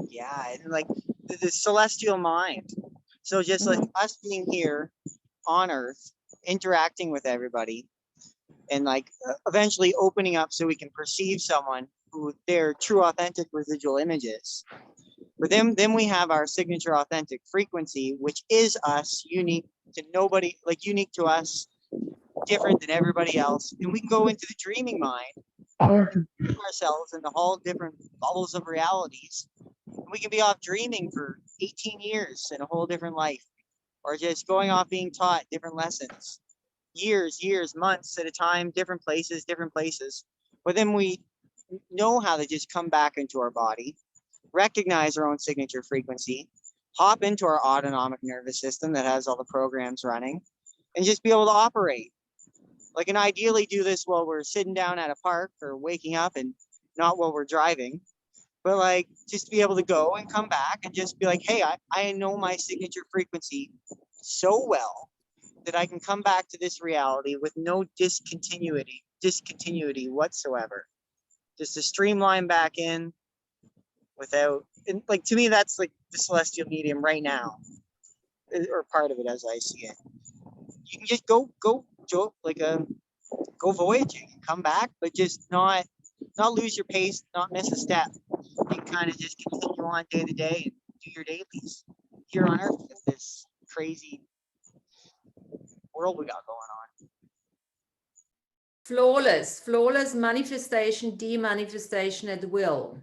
Yeah, and like the celestial mind. So just like us being here on Earth, interacting with everybody, and like eventually opening up so we can perceive someone who their true authentic residual image is. But then we have our signature authentic frequency, which is us, unique to nobody, like unique to us, different than everybody else. And we can go into the dreaming mind, ourselves into all different bubbles of realities. And we can be off dreaming for 18 years in a whole different life, or just going off being taught different lessons, years, months at a time, different places. But then we know how to just come back into our body, recognize our own signature frequency, hop into our autonomic nervous system that has all the programs running, and just be able to operate. Like, and ideally do this while we're sitting down at a park or waking up, and not while we're driving, but like just be able to go and come back and just be like, hey, I know my signature frequency so well that I can come back to this reality with no discontinuity whatsoever. Just to streamline back in without, and like to me, that's like the celestial medium right now, or part of it as I see it. You can just go voyaging and come back, but just not lose your pace, not miss a step. You can kind of just continue on day to day and do your dailies here on Earth with this crazy world we got going on. Flawless manifestation, demanifestation at will.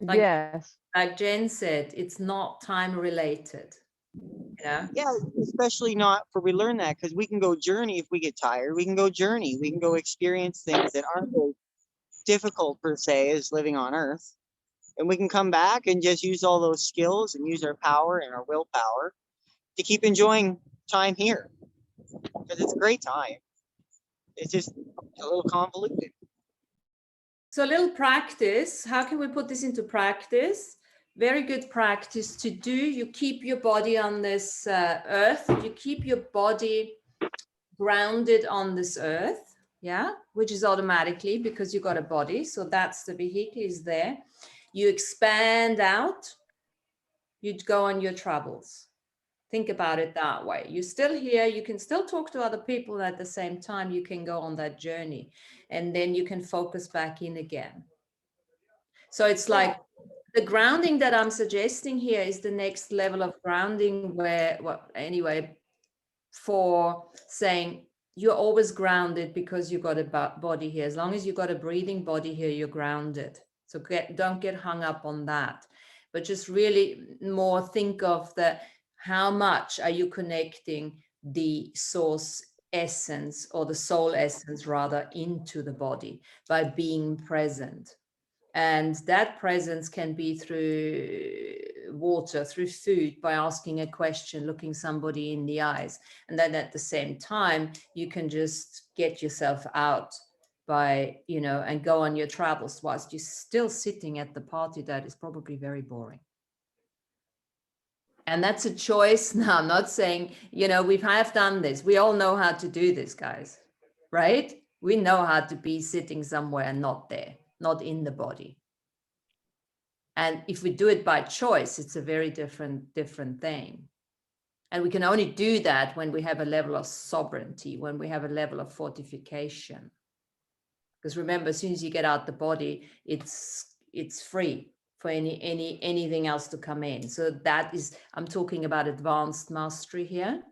Like, yes. like Jen said, it's not time related. Yeah. Yeah, especially not for, we learn that because we can go journey if we get tired. We can go journey. We can go experience things that aren't as difficult per se as living on Earth. And we can come back and just use all those skills and use our power and our willpower to keep enjoying time here. Because it's a great time. It's just a little convoluted. So a little practice. How can we put this into practice? Very good practice to do. You keep your body on this earth. You keep your body grounded on this earth, yeah, which is automatically because you got a body. So that's the vehicle is there. You expand out. You'd go on your travels. Think about it that way. You're still here. You can still talk to other people at the same time. You can go on that journey and then you can focus back in again. So it's like the grounding that I'm suggesting here is the next level of grounding where, well, anyway, for saying you're always grounded because you got a body here. As long as you got a breathing body here, you're grounded. So don't get hung up on that, but just really more think of how much are you connecting the source essence or the soul essence rather into the body by being present. And that presence can be through water, through food, by asking a question, looking somebody in the eyes. And then at the same time, you can just get yourself out by, and go on your travels whilst you're still sitting at the party that is probably very boring. And that's a choice. Now, I'm not saying, we have done this. We all know how to do this, guys, right? We know how to be sitting somewhere and not there, not in the body. And if we do it by choice, it's a very different thing. And we can only do that when we have a level of sovereignty, when we have a level of fortification. Because remember, as soon as you get out the body, it's free for anything else to come in. So that is, I'm talking about advanced mastery here.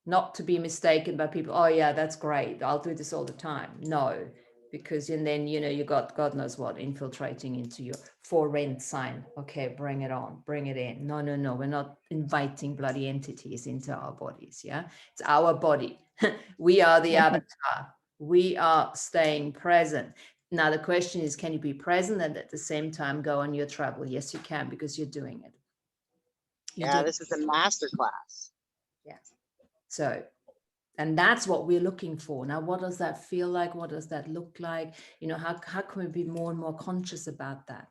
Not to be mistaken by people, oh yeah, that's great, I'll do this all the time. No, because and then, you got God knows what infiltrating into your for rent sign. Okay, bring it on, bring it in. No, we're not inviting bloody entities into our bodies, yeah? It's our body. We are the avatar. We are staying present. Now, the question is, can you be present and at the same time go on your travel? Yes, you can, because you're doing it. This is a master class. Yeah. So, and that's what we're looking for. Now, what does that feel like? What does that look like? How can we be more and more conscious about that?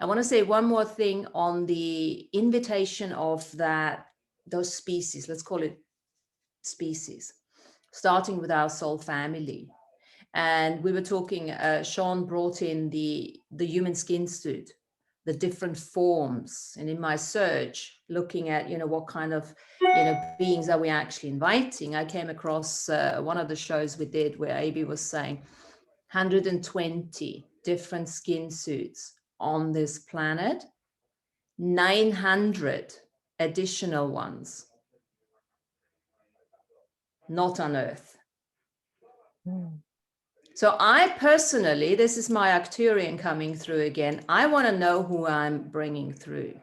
I want to say one more thing on the invitation of those species. Let's call it species, starting with our soul family. And we were talking, Sean brought in the human skin suit, the different forms. And in my search, looking at, what kind of, beings are we actually inviting? I came across one of the shows we did where AB was saying 120 different skin suits on this planet, 900 additional ones, not on Earth. So I personally, this is my Arcturian coming through again. I want to know who I'm bringing through.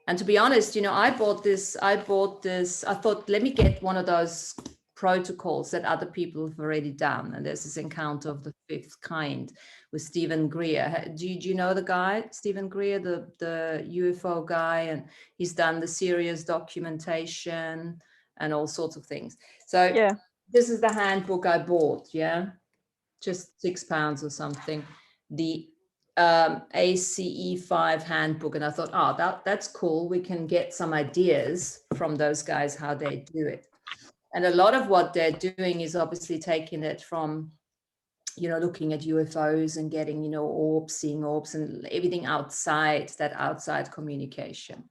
And to be honest, I bought this. I thought, let me get one of those protocols that other people have already done. And there's this encounter of the fifth kind with Stephen Greer. Do you know the guy, Stephen Greer, the UFO guy? And he's done the serious documentation and all sorts of things. So yeah. This is the handbook I bought, yeah, just £6 or something. The ACE5 handbook, and I thought, oh, that's cool. We can get some ideas from those guys how they do it. And a lot of what they're doing is obviously taking it from, looking at UFOs and getting, orbs, seeing orbs and everything outside, that outside communication.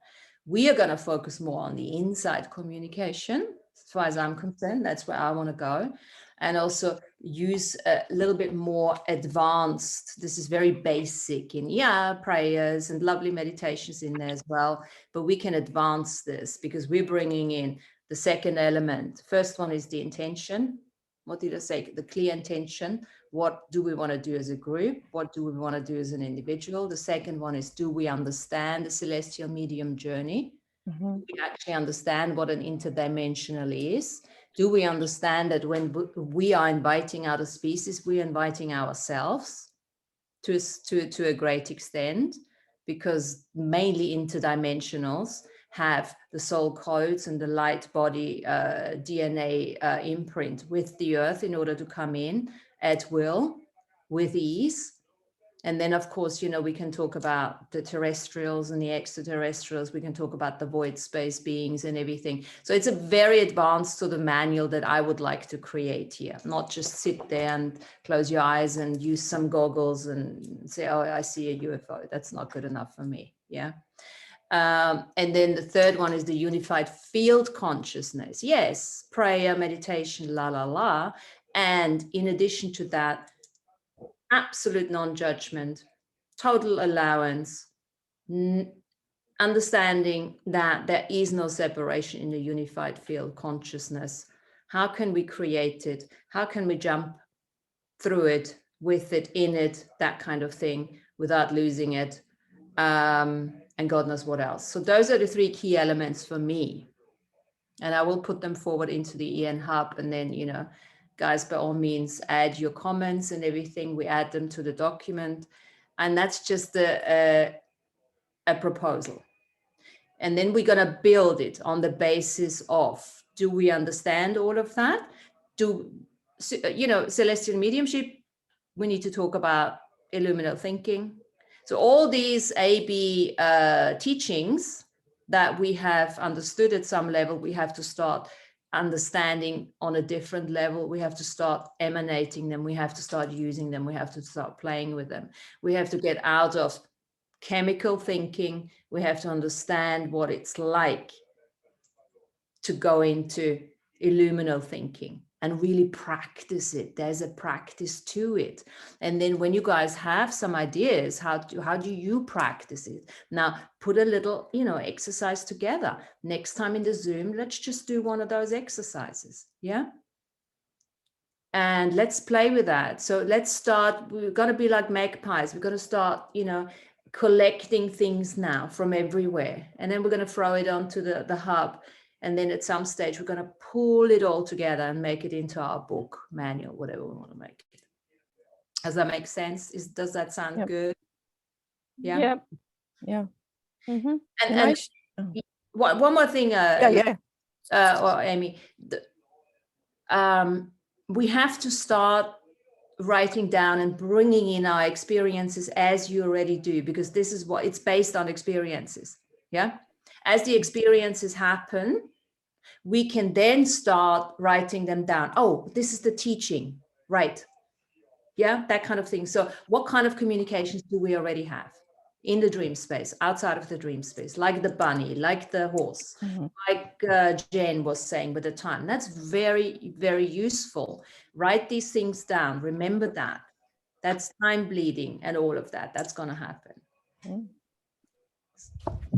We are going to focus more on the inside communication. As far as I'm concerned, that's where I want to go. And also use a little bit more advanced, this is very basic in, prayers and lovely meditations in there as well. But we can advance this because we're bringing in the second element. First one is the intention. What did I say? The clear intention. What do we want to do as a group? What do we want to do as an individual? The second one is, do we understand the celestial medium journey? Mm-hmm. Do we actually understand what an interdimensional is? Do we understand that when we are inviting other species, we're inviting ourselves to a great extent? Because mainly interdimensionals have the soul codes and the light body DNA imprint with the earth in order to come in at will, with ease. And then, of course, you know, we can talk about the terrestrials and the extraterrestrials. We can talk about the void space beings and everything. So it's a very advanced sort of manual that I would like to create here, not just sit there and close your eyes and use some goggles and say, oh, I see a UFO. That's not good enough for me. Yeah. And then the third one is the unified field consciousness. Yes, prayer, meditation, la, la, la. And in addition to that, absolute non-judgment, total allowance, understanding that there is no separation in the unified field consciousness. How can we create it? How can we jump through it, with it, in it, that kind of thing, without losing it? And God knows what else. So those are the three key elements for me. And I will put them forward into the EN Hub. And then, you know, guys, by all means, add your comments and everything. We add them to the document. And that's just a proposal. And then we're going to build it on the basis of, do we understand all of that? Do, you know, celestial mediumship, we need to talk about illuminal thinking. So all these AB teachings that we have understood at some level, we have to start understanding on a different level. We have to start emanating them. We have to start using them. We have to start playing with them. We have to get out of chemical thinking. We have to understand what it's like to go into illuminal thinking and really practice it. There's a practice to it. And then when you guys have some ideas, how do you practice it? Now, put a little, you know, exercise together. Next time in the Zoom, let's just do one of those exercises. Yeah. And let's play with that. So let's start. We're going to be like magpies. We're going to start, you know, collecting things now from everywhere. And then we're going to throw it onto the hub. And then at some stage, we're going to pull it all together and make it into our book, manual, whatever we want to make it. Does that make sense? Does that sound good? Yeah. Yep. Yeah. Mm-hmm. And one more thing. Well, Amy, we have to start writing down and bringing in our experiences as you already do, because this is what it's based on, experiences. Yeah. As the experiences happen, we can then start writing them down. Oh, this is the teaching, right? Yeah, that kind of thing. So what kind of communications do we already have in the dream space, outside of the dream space, like the bunny, like the horse, like Jen was saying with the time? That's very, very useful. Write these things down. Remember that. That's time bleeding and all of that. That's going to happen.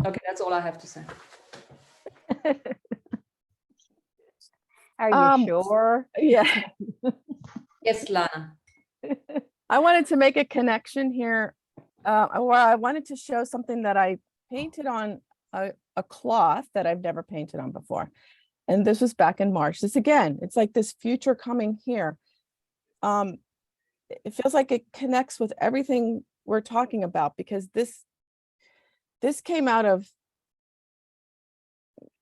Okay, that's all I have to say. Are you sure? Yeah. Yes, Lana. I wanted to make a connection here, where I wanted to show something that I painted on a cloth that I've never painted on before. And this was back in March. This again, it's like this future coming here. It feels like it connects with everything we're talking about, because this came out of,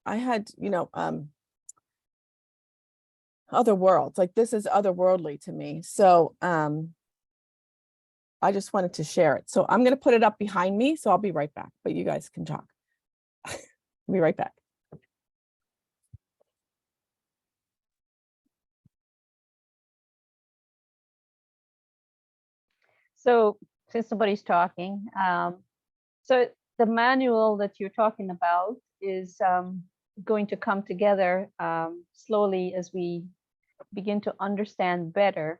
I had, you know, other worlds. Like, this is otherworldly to me. So I just wanted to share it. So I'm going to put it up behind me. So I'll be right back, but you guys can talk. I'll be right back. So since nobody's talking, so the manual that you're talking about is going to come together slowly as we begin to understand better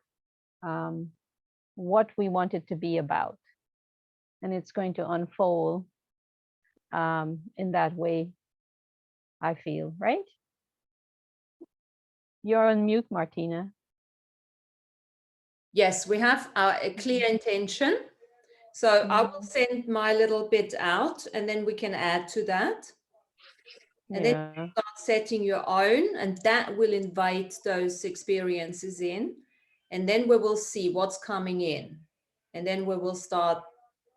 what we want it to be about. And it's going to unfold in that way, I feel, right? You're on mute, Martina. Yes, we have a clear intention. So I will send my little bit out, and then we can add to that. And then you start setting your own, and that will invite those experiences in. And then we will see what's coming in. And then we will start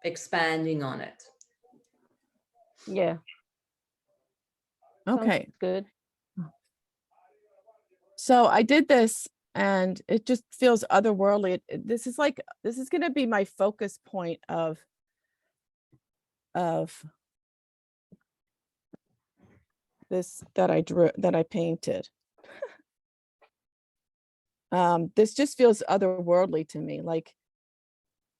expanding on it. Yeah. Okay. Sounds good. So I did this and it just feels otherworldly. This is going to be my focus point of this that I drew, that I painted. This just feels otherworldly to me, like,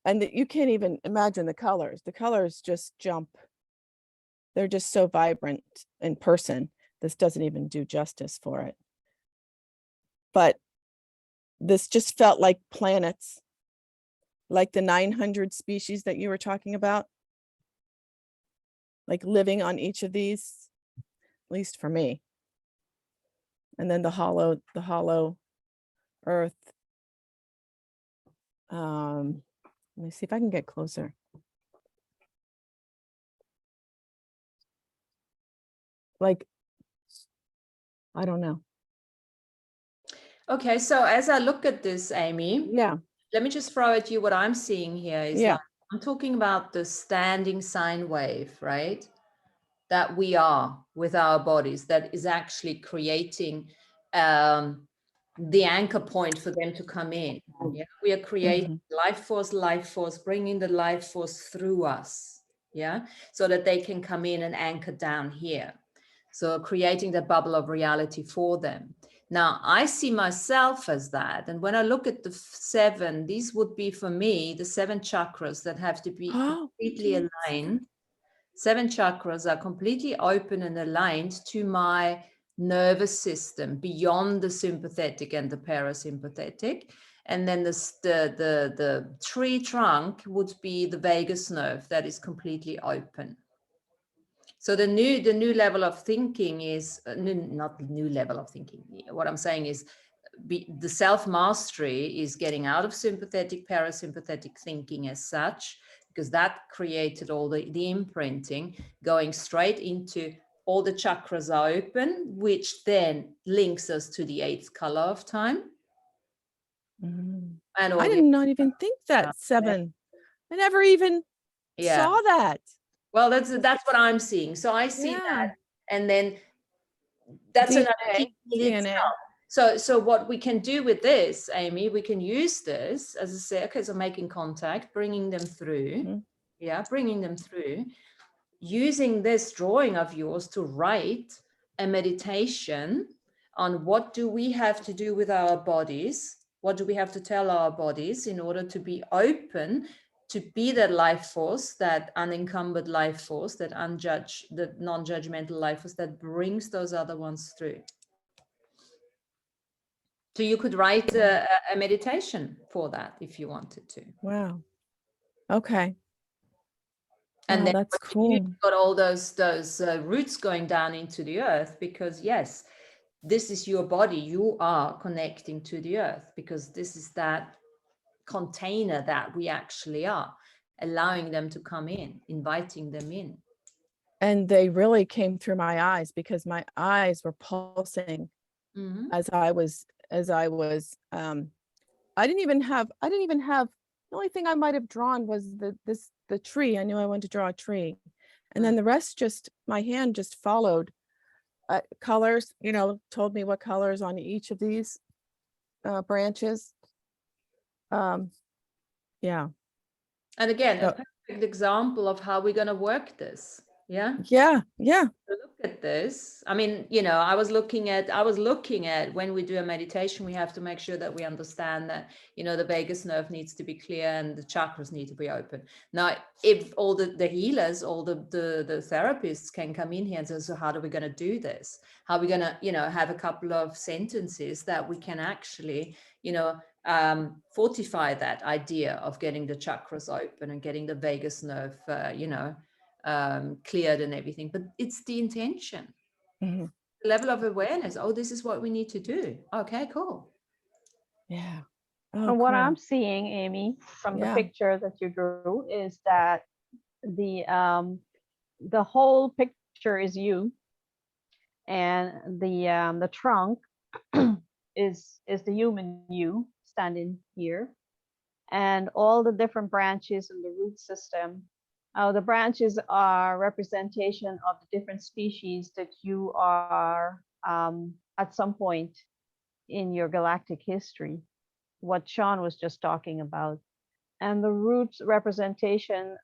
and you can't even imagine the colors. The colors just jump. They're just so vibrant in person. This doesn't even do justice for it. But this just felt like planets, like the 900 species that you were talking about, like living on each of these, at least for me. And then the hollow Earth. Let me see if I can get closer. Like, I don't know. Okay, so as I look at this, Amy, Yeah. let me just throw at you what I'm seeing here is Yeah. like, I'm talking about the standing sine wave, right? That we are with our bodies, that is actually creating the anchor point for them to come in. Yeah, we are creating life force, bringing the life force through us. Yeah, so that they can come in and anchor down here. So creating the bubble of reality for them. Now, I see myself as that. And when I look at the 7, these would be for me, the 7 chakras that have to be completely aligned. 7 chakras are completely open and aligned to my nervous system beyond the sympathetic and the parasympathetic. And then the tree trunk would be the vagus nerve that is completely open. So the new level of thinking is not the new level of thinking. What I'm saying is the self-mastery is getting out of sympathetic, parasympathetic thinking as such, because that created all the imprinting, going straight into all the chakras are open, which then links us to the 8th color of time. And I did not even think that 7. I never even saw that. Well, that's what I'm seeing. So I see that, and then that's another key in itself. So what we can do with this, Amy, we can use this as I say, okay, so making contact, bringing them through, bringing them through, using this drawing of yours to write a meditation on what do we have to do with our bodies, what do we have to tell our bodies in order to be open to be that life force, that unencumbered life force, that non-judgmental life force that brings those other ones through. So you could write a meditation for that if you wanted to. Wow. Okay. And then that's cool. You've got all those roots going down into the earth, because yes, this is your body. You are connecting to the earth because this is that container that we actually are, allowing them to come in, inviting them in. And they really came through my eyes because my eyes were pulsing as I was I didn't even have the only thing I might have drawn was the tree. I knew I wanted to draw a tree, and then the rest just, my hand just followed colors, told me what colors on each of these branches. Yeah. And again, a perfect example of how we're going to work this. Yeah. Look at this. I mean, I was looking at when we do a meditation, we have to make sure that we understand that, the vagus nerve needs to be clear and the chakras need to be open. Now, if all the healers, all the therapists can come in here and say, so how are we going to do this? How are we going to, have a couple of sentences that we can actually, fortify that idea of getting the chakras open and getting the vagus nerve, cleared and everything, but it's the intention, the level of awareness. Oh, this is what we need to do. Okay, cool. Yeah. Oh, And what cool. I'm seeing, Amy, from the Yeah. picture that you drew is that the whole picture is you, and the trunk is the human you standing here, and all the different branches in the root system. The branches are representation of the different species that you are at some point in your galactic history, what Sean was just talking about. And the roots representation,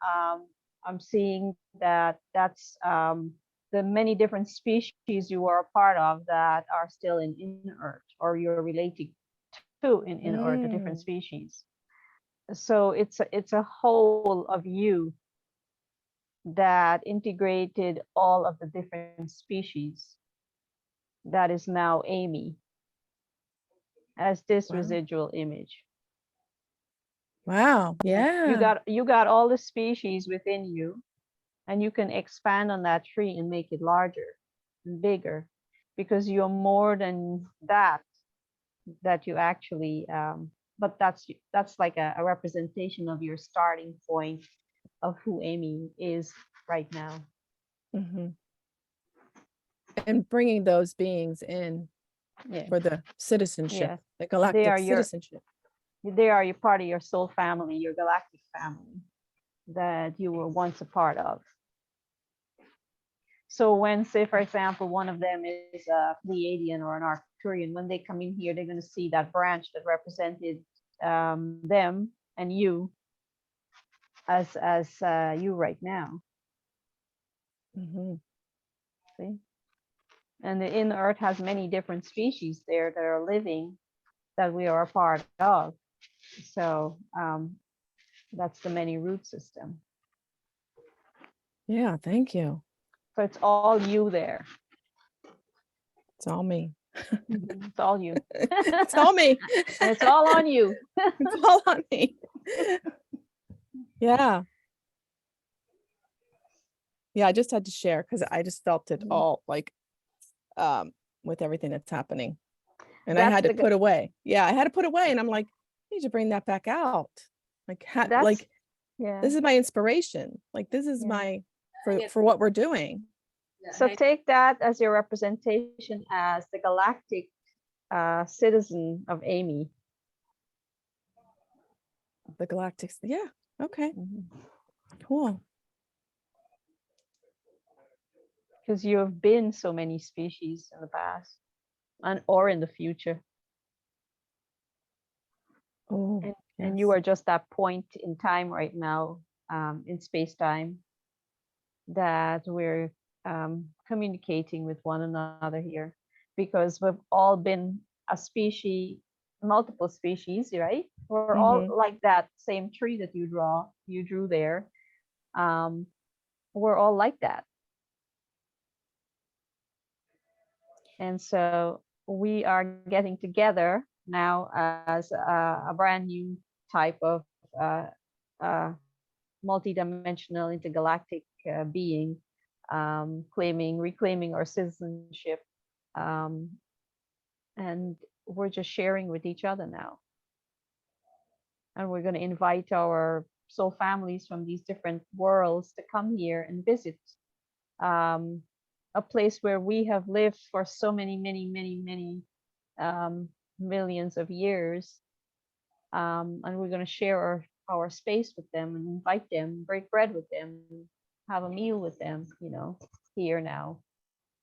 I'm seeing that that's the many different species you are a part of that are still in Earth, or you're related to in Earth, the different species. So it's a whole of you that integrated all of the different species. That is now Amy as this Wow. residual image. Wow. Yeah. You got all the species within you, and you can expand on that tree and make it larger and bigger, because you're more than that you actually but that's like a representation of your starting point of who Amy is right now. Mm-hmm. And bringing those beings in for the citizenship, Yes. the galactic are your- citizenship. They are your part of your soul family, your galactic family that you were once a part of. So when, say, for example, one of them is a Pleiadian or an Arcturian, when they come in here, they're going to see that branch that represented them and you as you right now. Mm-hmm. See? And the inner Earth has many different species there that are living that we are a part of. So that's the many root system. Yeah, thank you. So it's all you there. It's all me. It's all you. It's all me. And it's all on you. It's all on me. Yeah. Yeah, I just had to share because I just felt it all, like with everything that's happening. And I had to put away. Yeah, I had to put away, and I'm like, I need to bring that back out. Like, yeah. This is my inspiration. Like, this is my for what we're doing. So take that as your representation as the galactic citizen of Amy. The galactics. Yeah. Okay. Cool. Because you have been so many species in the past or in the future. Oh, and you are just that point in time right now, in space-time, that we're communicating with one another here, because we've all been a species, multiple species, right? We're all like that same tree that you drew there. We're all like that. And so we are getting together now as a brand new type of multidimensional intergalactic being, reclaiming our citizenship, and we're just sharing with each other now. And we're going to invite our soul families from these different worlds to come here and visit a place where we have lived for so many millions of years, and we're going to share our space with them and invite them, break bread with them, have a meal with them, here now,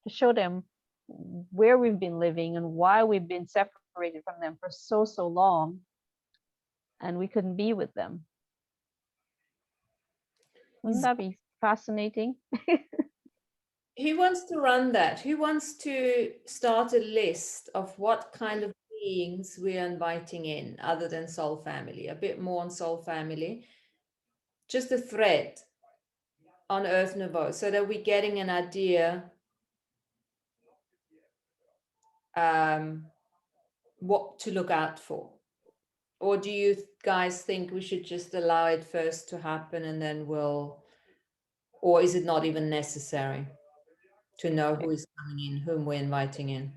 to show them where we've been living and why we've been separated from them for so long, and we couldn't be with them. Wouldn't that be fascinating? Who wants to run that? Who wants to start a list of what kind of beings we're inviting in, other than soul family? A bit more on soul family. Just a thread on Earth Nouveau, so that we're getting an idea what to look out for. Or do you guys think we should just allow it first to happen, and then or is it not even necessary to know who is coming in, whom we're inviting in?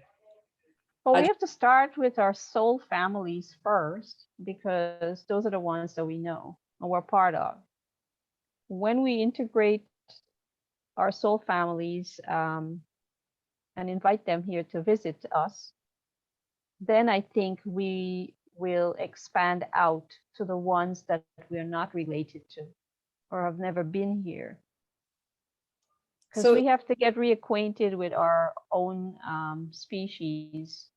Well, we have to start with our soul families first, because those are the ones that we know and we're part of. When we integrate our soul families and invite them here to visit us, then I think we will expand out to the ones that we're not related to or have never been here. Because So we have to get reacquainted with our own species,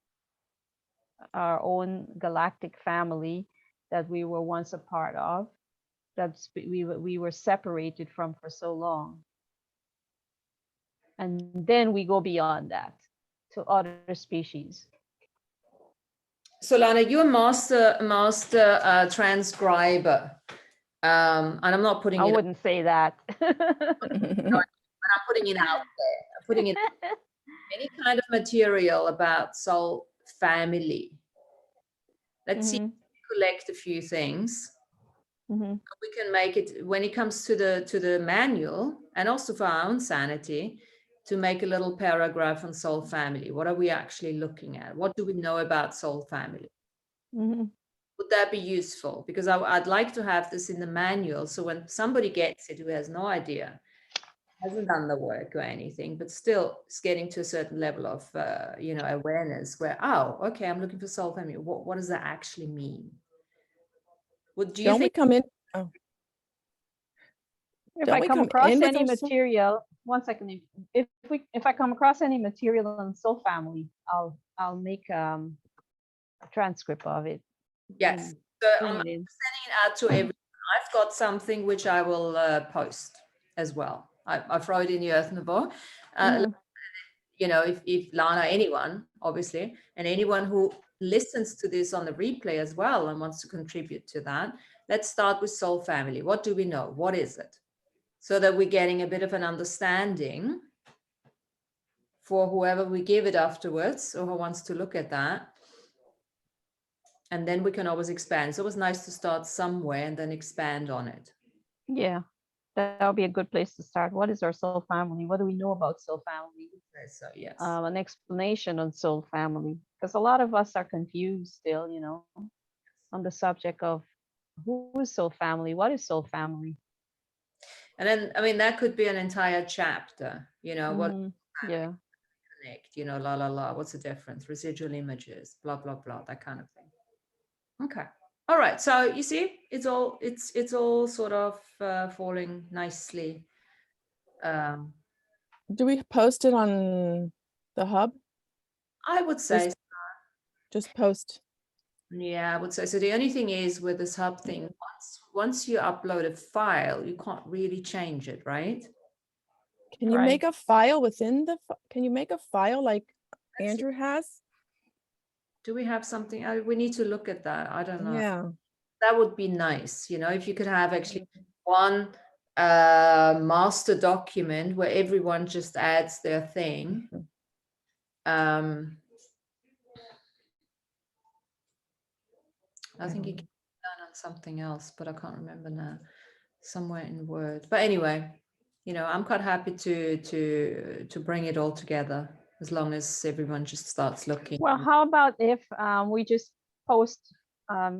our own galactic family that we were once a part of, that we were separated from for so long. And then we go beyond that to other species. So Lana, you're a master transcriber. And I'm not putting I it, wouldn't say that. I'm putting it out there. I'm putting it any kind of material about soul family. Let's see if we collect a few things. We can make it, when it comes to the manual, and also for our own sanity, to make a little paragraph on soul family. What are we actually looking at? What do we know about soul family? Would that be useful? Because I'd like to have this in the manual, so when somebody gets it who has no idea, hasn't done the work or anything, but still is getting to a certain level of awareness where, oh, okay, I'm looking for soul family. What does that actually mean? What do you Don't we think? come in? If Don't I we come come across in with any our soul- material, one second. If I come across any material on soul family, I'll make a transcript of it. Yes. So I'm sending it out to everyone. I've got something which I will post as well. I throw it in the Earth Nouveau. If Lana, anyone, obviously, and anyone who listens to this on the replay as well and wants to contribute to that, let's start with soul family. What do we know? What is it? So that we're getting a bit of an understanding for whoever we give it afterwards or who wants to look at that. And then we can always expand. It's always nice to start somewhere and then expand on it. Yeah, that would be a good place to start. What is our soul family? What do we know about soul family? So yes, an explanation on soul family, because a lot of us are confused still, on the subject of who is soul family, what is soul family. And then, I mean, that could be an entire chapter, what yeah, connect, la la la, what's the difference, residual images, blah blah blah, that kind of thing. Okay, all right, so you see, it's all sort of falling nicely. Do we post it on the hub? I would say just post. Yeah, I would say so. The only thing is with this hub thing, once you upload a file, you can't really change it, right? Can you make a file within can you make a file like Andrew has? Do we have something? We need to look at that. I don't know. Yeah. That would be nice, if you could have actually one master document where everyone just adds their thing. I think it can be done on something else, but I can't remember now. Somewhere in Word. But anyway, I'm quite happy to bring it all together as long as everyone just starts looking. Well, how about if we just post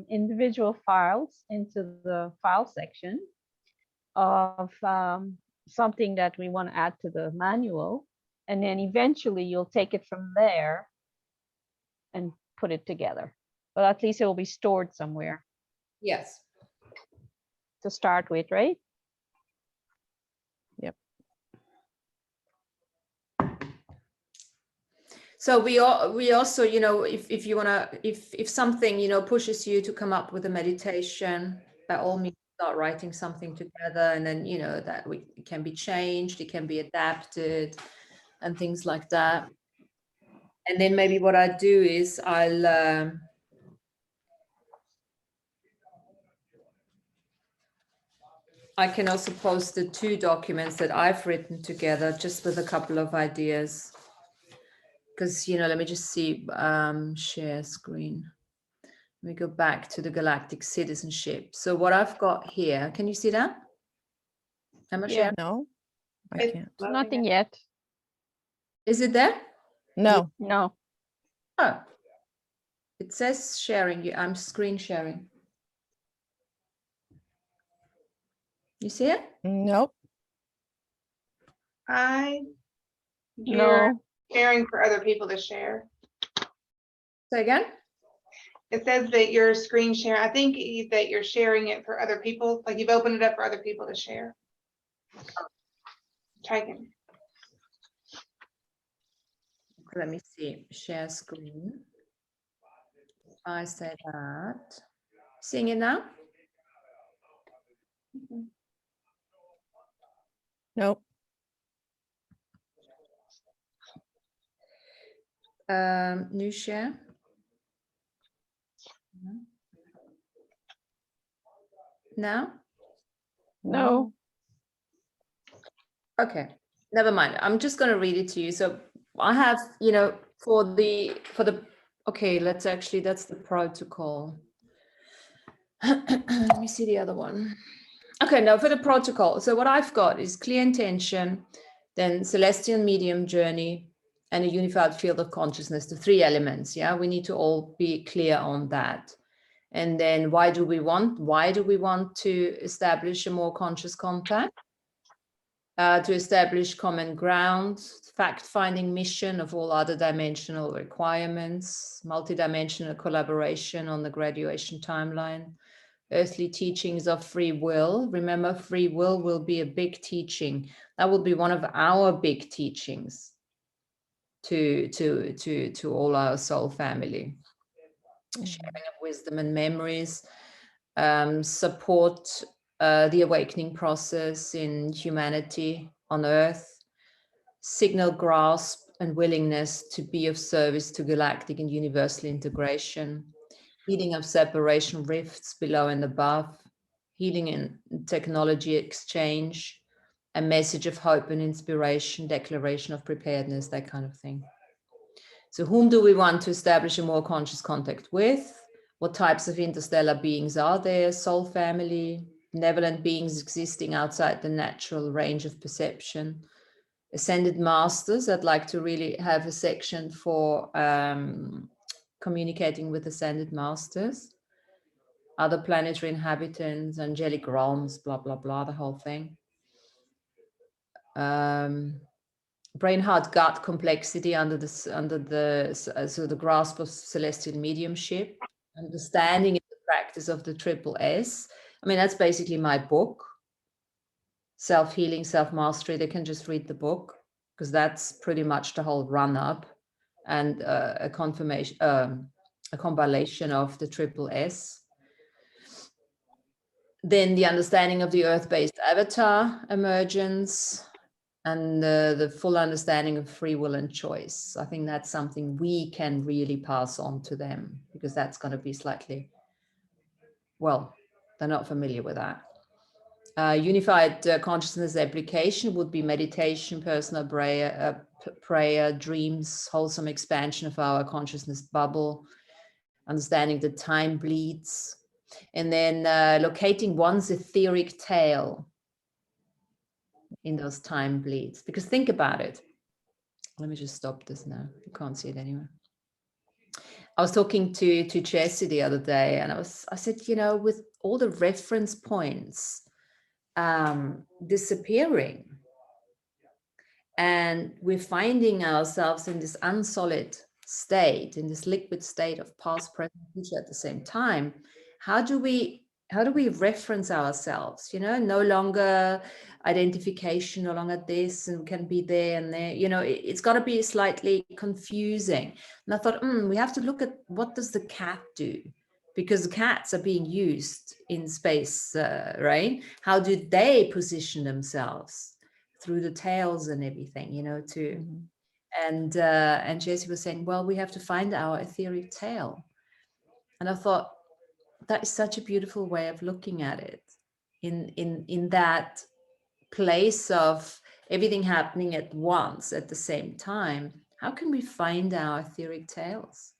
individual files into the file section of something that we want to add to the manual, and then eventually you'll take it from there and put it together. But at least it will be stored somewhere. Yes. To start with, right? Yep. So we also, if you wanna, if something, pushes you to come up with a meditation, by all means start writing something together, and then that it can be changed, it can be adapted, and things like that. And then maybe what I do is I can also post the 2 documents that I've written together, just with a couple of ideas. Because, let me just see, share screen. Let me go back to the Galactic Citizenship. So what I've got here, can you see that? Am I sharing? No, I can't. Nothing yet. Is it there? No. No. Oh, It says sharing. I'm screen sharing. You see it? Nope. You're No. sharing for other people to share. Say again? It says that you're screen share. I think that you're sharing it for other people, like you've opened it up for other people to share. Try again. Let me see. Share screen. I say that. Seeing it now? Nope. New share. Now? No. Okay, never mind. I'm just going to read it to you. So I have, for the, okay, that's the protocol. Let me see the other one. Okay, now for the protocol. So what I've got is clear intention, then celestial medium journey, and a unified field of consciousness, the 3 elements. Yeah, we need to all be clear on that. And then why do we want to establish a more conscious contact? To establish common ground, fact-finding mission of all other dimensional requirements, multidimensional collaboration on the graduation timeline, earthly teachings of free will. Remember, free will be a big teaching. That will be one of our big teachings to all our soul family. Sharing of wisdom and memories, support the awakening process in humanity on Earth, signal grasp and willingness to be of service to galactic and universal integration, healing of separation rifts below and above, healing and technology exchange, a message of hope and inspiration, declaration of preparedness, that kind of thing. So whom do we want to establish a more conscious contact with? What types of interstellar beings are there? Soul family, benevolent beings existing outside the natural range of perception, ascended masters. I'd like to really have a section for communicating with ascended masters, other planetary inhabitants, angelic realms, blah, blah, blah, the whole thing. Brain, heart, gut complexity under the grasp of celestial mediumship, understanding the practice of the triple S. I mean, that's basically my book, Self-Healing, Self-Mastery. They can just read the book because that's pretty much the whole run-up and a confirmation, a compilation of the triple S. Then the understanding of the earth-based avatar emergence, and the full understanding of free will and choice. I think that's something we can really pass on to them, because that's going to be slightly, well, they're not familiar with that. Unified consciousness application would be meditation, personal prayer, dreams, wholesome expansion of our consciousness bubble, understanding that time bleeds, and then locating one's etheric tail in those time bleeds. Because think about it. Let me just stop this now. You can't see it anyway. I was talking to Jessie the other day, and I said, with all the reference points disappearing, and we're finding ourselves in this unsolid state, in this liquid state of past, present, future at the same time, how do we reference ourselves? No longer identification, no longer this, and can be there and there. It's got to be slightly confusing. And I thought, we have to look at what does the cat do, because the cats are being used in space, right? How do they position themselves through the tails and everything, to. And Jessie was saying, well, we have to find our etheric tail. And I thought, that is such a beautiful way of looking at it, in that place of everything happening at once at the same time. How can we find our etheric tails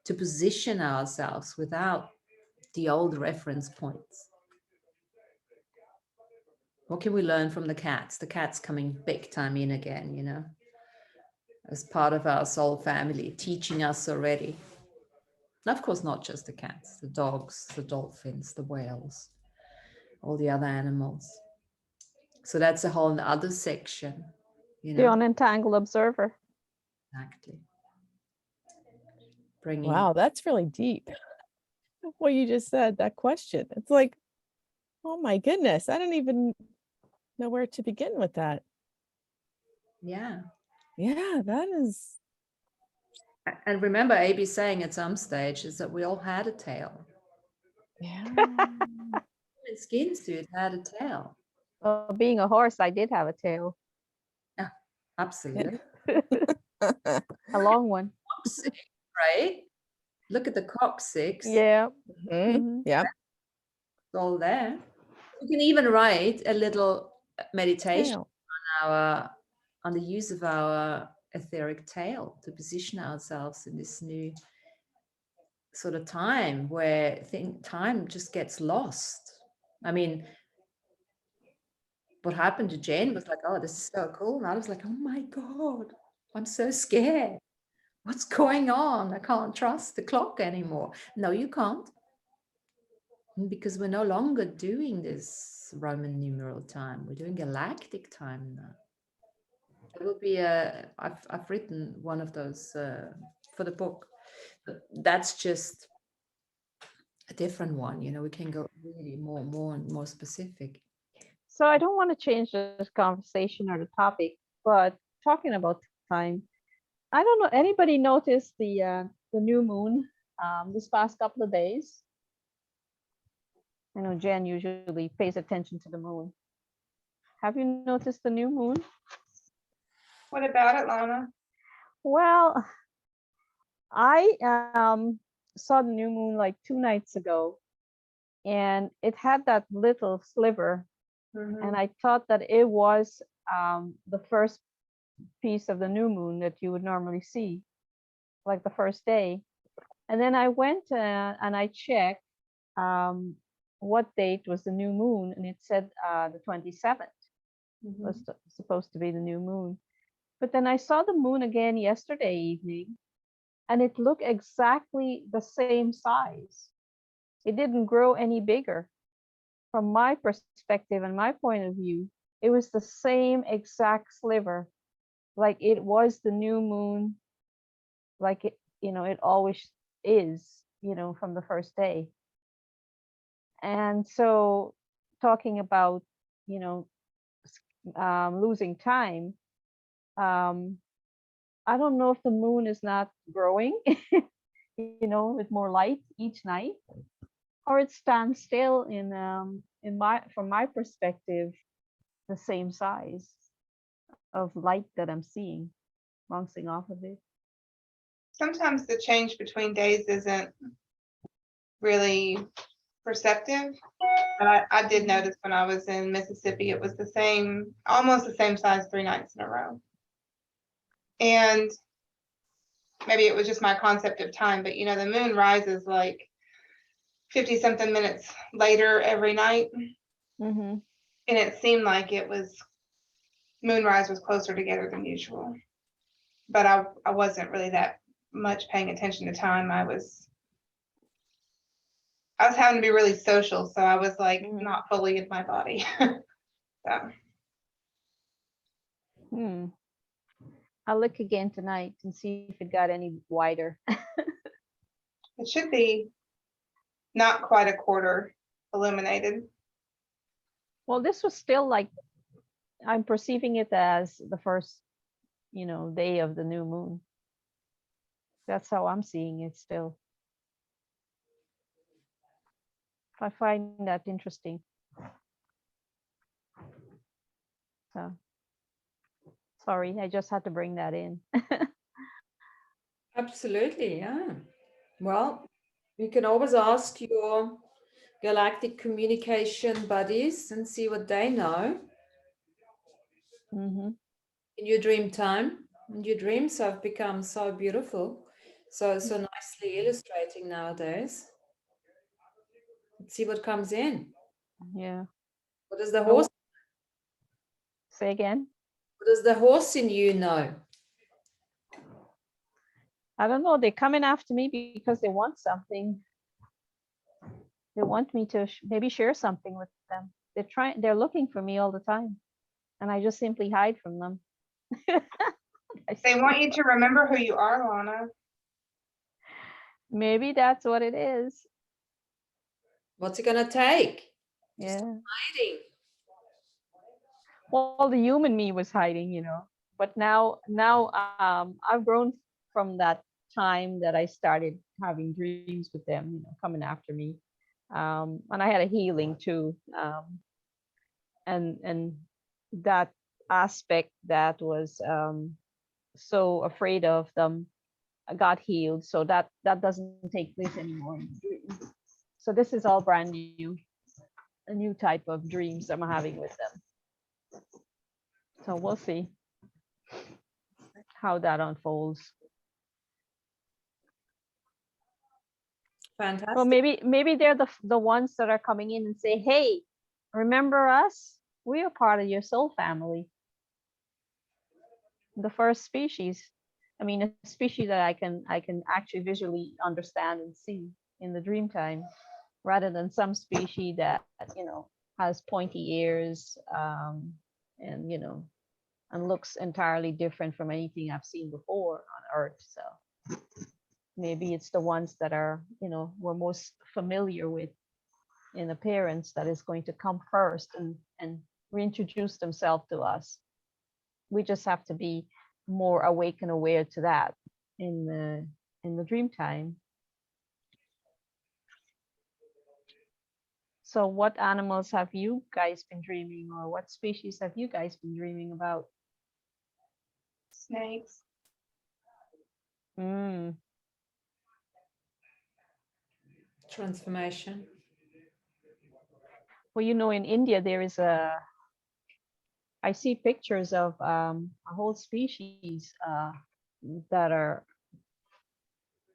to position ourselves without the old reference points? What can we learn from the cats? The cats coming big time in again, as part of our soul family, teaching us already. And of course, not just the cats, the dogs, the dolphins, the whales, all the other animals. So that's a whole other section, you know. The unentangled observer. Exactly. Bringing. Wow, that's really deep. What you just said, that question. It's like, oh my goodness, I don't even know where to begin with that. Yeah. Yeah, that is. And remember, AB saying at some stage is that we all had a tail. Yeah. And Skin Suit had a tail. Well, being a horse, I did have a tail. Yeah, absolutely. A long one. Coccyx, right? Look at the coccyx. Yeah. Yeah. It's all there. You can even write a little meditation on the use of our etheric tail to position ourselves in this new sort of time where time just gets lost. I mean, what happened to Jen was like, oh, this is so cool. And I was like, oh my God, I'm so scared. What's going on? I can't trust the clock anymore. No, you can't. Because we're no longer doing this Roman numeral time. We're doing galactic time now. It will be I've written one of those for the book. But that's just a different one. You know, we can go really more specific. So I don't want to change this conversation or the topic, but talking about time, I don't know. Anybody noticed the new moon this past couple of days? I know Jen usually pays attention to the moon. Have you noticed the new moon? What about it, Lana? Well, I saw the new moon like 2 nights ago, and it had that little sliver, and I thought that it was the first piece of the new moon that you would normally see, like the first day. And then I went and I checked what date was the new moon, and it said the 27th was supposed to be the new moon. But then I saw the moon again yesterday evening, and it looked exactly the same size. It didn't grow any bigger. From my perspective and my point of view, it was the same exact sliver, like it was the new moon, like it, it always is, from the first day. And so talking about, losing time, I don't know if the moon is not growing, with more light each night, or it stands still from my perspective, the same size of light that I'm seeing bouncing off of it. Sometimes the change between days isn't really perceptive, but I did notice when I was in Mississippi, it was the same, almost the same size 3 nights in a row. And maybe it was just my concept of time, but the moon rises like 50 something minutes later every night. And it seemed like moonrise was closer together than usual. But I wasn't really that much paying attention to time. I was having to be really social, so I was like not fully in my body. So. I'll look again tonight and see if it got any wider. It should be not quite a quarter illuminated. Well, this was still like, I'm perceiving it as the first, day of the new moon. That's how I'm seeing it still. I find that interesting. So, sorry, I just had to bring that in. Absolutely, yeah. Well, you can always ask your galactic communication buddies and see what they know. In your dream time, and your dreams have become so beautiful, so nicely illustrating nowadays. Let's see what comes in. Yeah. What does the horse? Say again. What does the horse in you know? I don't know, they're coming after me because they want something. They want me to maybe share something with them. They're looking for me all the time. And I just simply hide from them. They want you to remember who you are, Lana. Maybe that's what it is. What's it gonna take? Yeah. Hiding. Well, the human me was hiding, but now I've grown from that time that I started having dreams with them, coming after me. And I had a healing too. And that aspect that was so afraid of them got healed. So that doesn't take place anymore in the dream. So this is all brand new, a new type of dreams I'm having with them. So we'll see how that unfolds. Fantastic. Well, maybe they're the ones that are coming in and say, "Hey, remember us? We are part of your soul family." The first species. I mean, a species that I can actually visually understand and see in the dream time, rather than some species that has pointy ears, and and looks entirely different from anything I've seen before on Earth. So maybe it's the ones that are we're most familiar with in appearance that is going to come first and reintroduce themselves to us. We just have to be more awake and aware to that in the dream time. So what animals have you guys been dreaming, or what species have you guys been dreaming about? Snakes. Transformation. Well, in India there is I see pictures of a whole species that are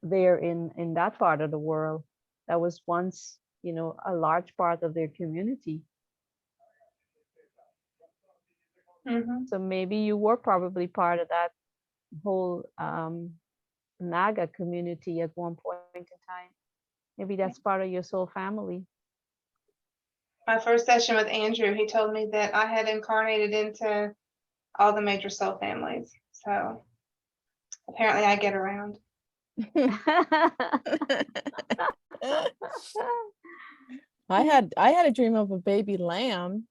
there in that part of the world that was once a large part of their community. Mm-hmm. So maybe you were probably part of that whole Naga community at one point in time. Maybe that's part of your soul family. My first session with Andrew, he told me that I had incarnated into all the major soul families. So apparently I get around. I had a dream of a baby lamb,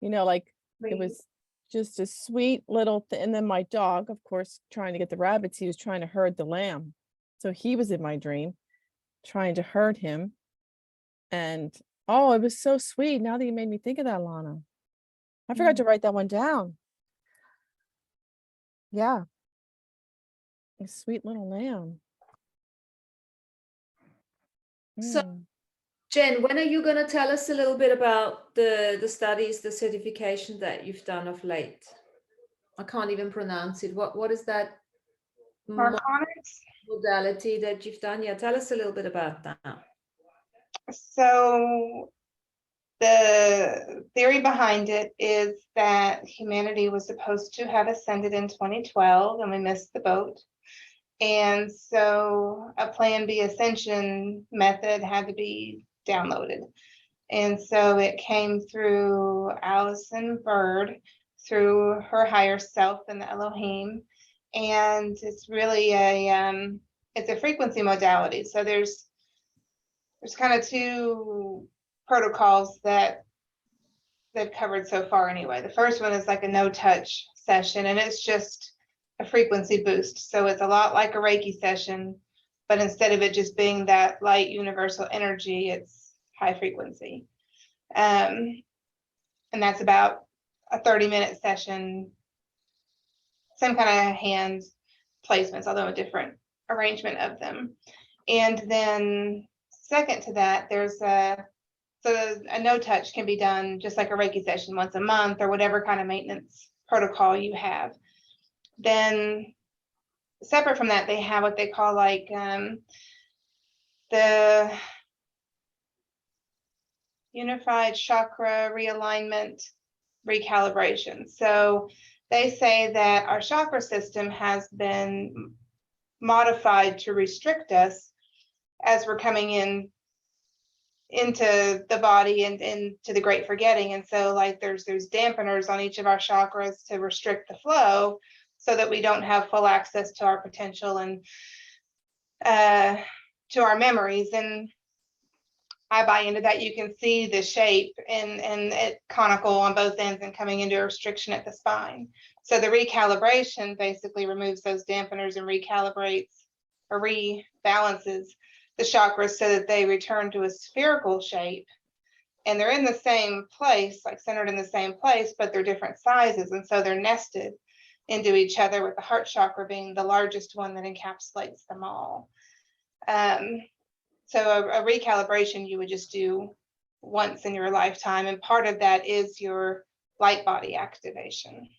like it was just a sweet little thing. And then my dog, of course, trying to get the rabbits, he was trying to herd the lamb. So he was in my dream trying to herd him. And oh, it was so sweet. Now that you made me think of that, Lana, I forgot to write that one down. Yeah. A sweet little lamb. So Jen, when are you going to tell us a little bit about the studies, the certification that you've done of late? I can't even pronounce it. What is that modality that you've done? Yeah, tell us a little bit about that. So the theory behind it is that humanity was supposed to have ascended in 2012 and we missed the boat. And so a Plan B ascension method had to be downloaded. And so it came through Allison Bird, through her higher self and the Elohim. And it's really it's a frequency modality. So there's kind of two protocols that they've covered so far anyway. The first one is like a no-touch session, and it's just a frequency boost. So it's a lot like a Reiki session, but instead of it just being that light universal energy, it's high frequency. And that's about a 30-minute session, same kind of hand placements, although a different arrangement of them. And then second to that, there's a no-touch can be done just like a Reiki session once a month or whatever kind of maintenance protocol you have. Then separate from that, they have what they call like the Unified Chakra Realignment Recalibration. So they say that our chakra system has been modified to restrict us as we're coming into the body and into the great forgetting. And so like there's dampeners on each of our chakras to restrict the flow so that we don't have full access to our potential and to our memories. And I buy into that. You can see the shape and it conical on both ends and coming into a restriction at the spine. So the recalibration basically removes those dampeners and recalibrates or rebalances the chakras so that they return to a spherical shape. And they're in the same place, like centered in the same place, but they're different sizes. And so they're nested into each other, with the heart chakra being the largest one that encapsulates them all. So a recalibration you would just do once in your lifetime. And part of that is your light body activation.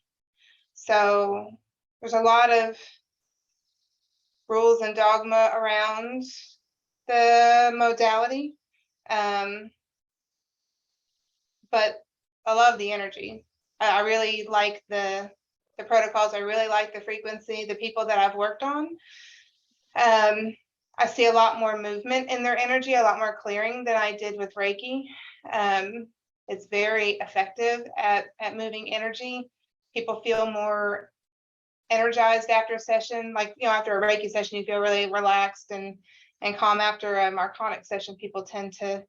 So there's a lot of rules and dogma around the modality. But I love the energy. I really like the protocols. I really like the frequency, the people that I've worked on. I see a lot more movement in their energy, a lot more clearing than I did with Reiki. It's very effective at moving energy. People feel more energized after a session. Like, you know, after a Reiki session, you feel really relaxed and calm. After a Marconic session, people tend to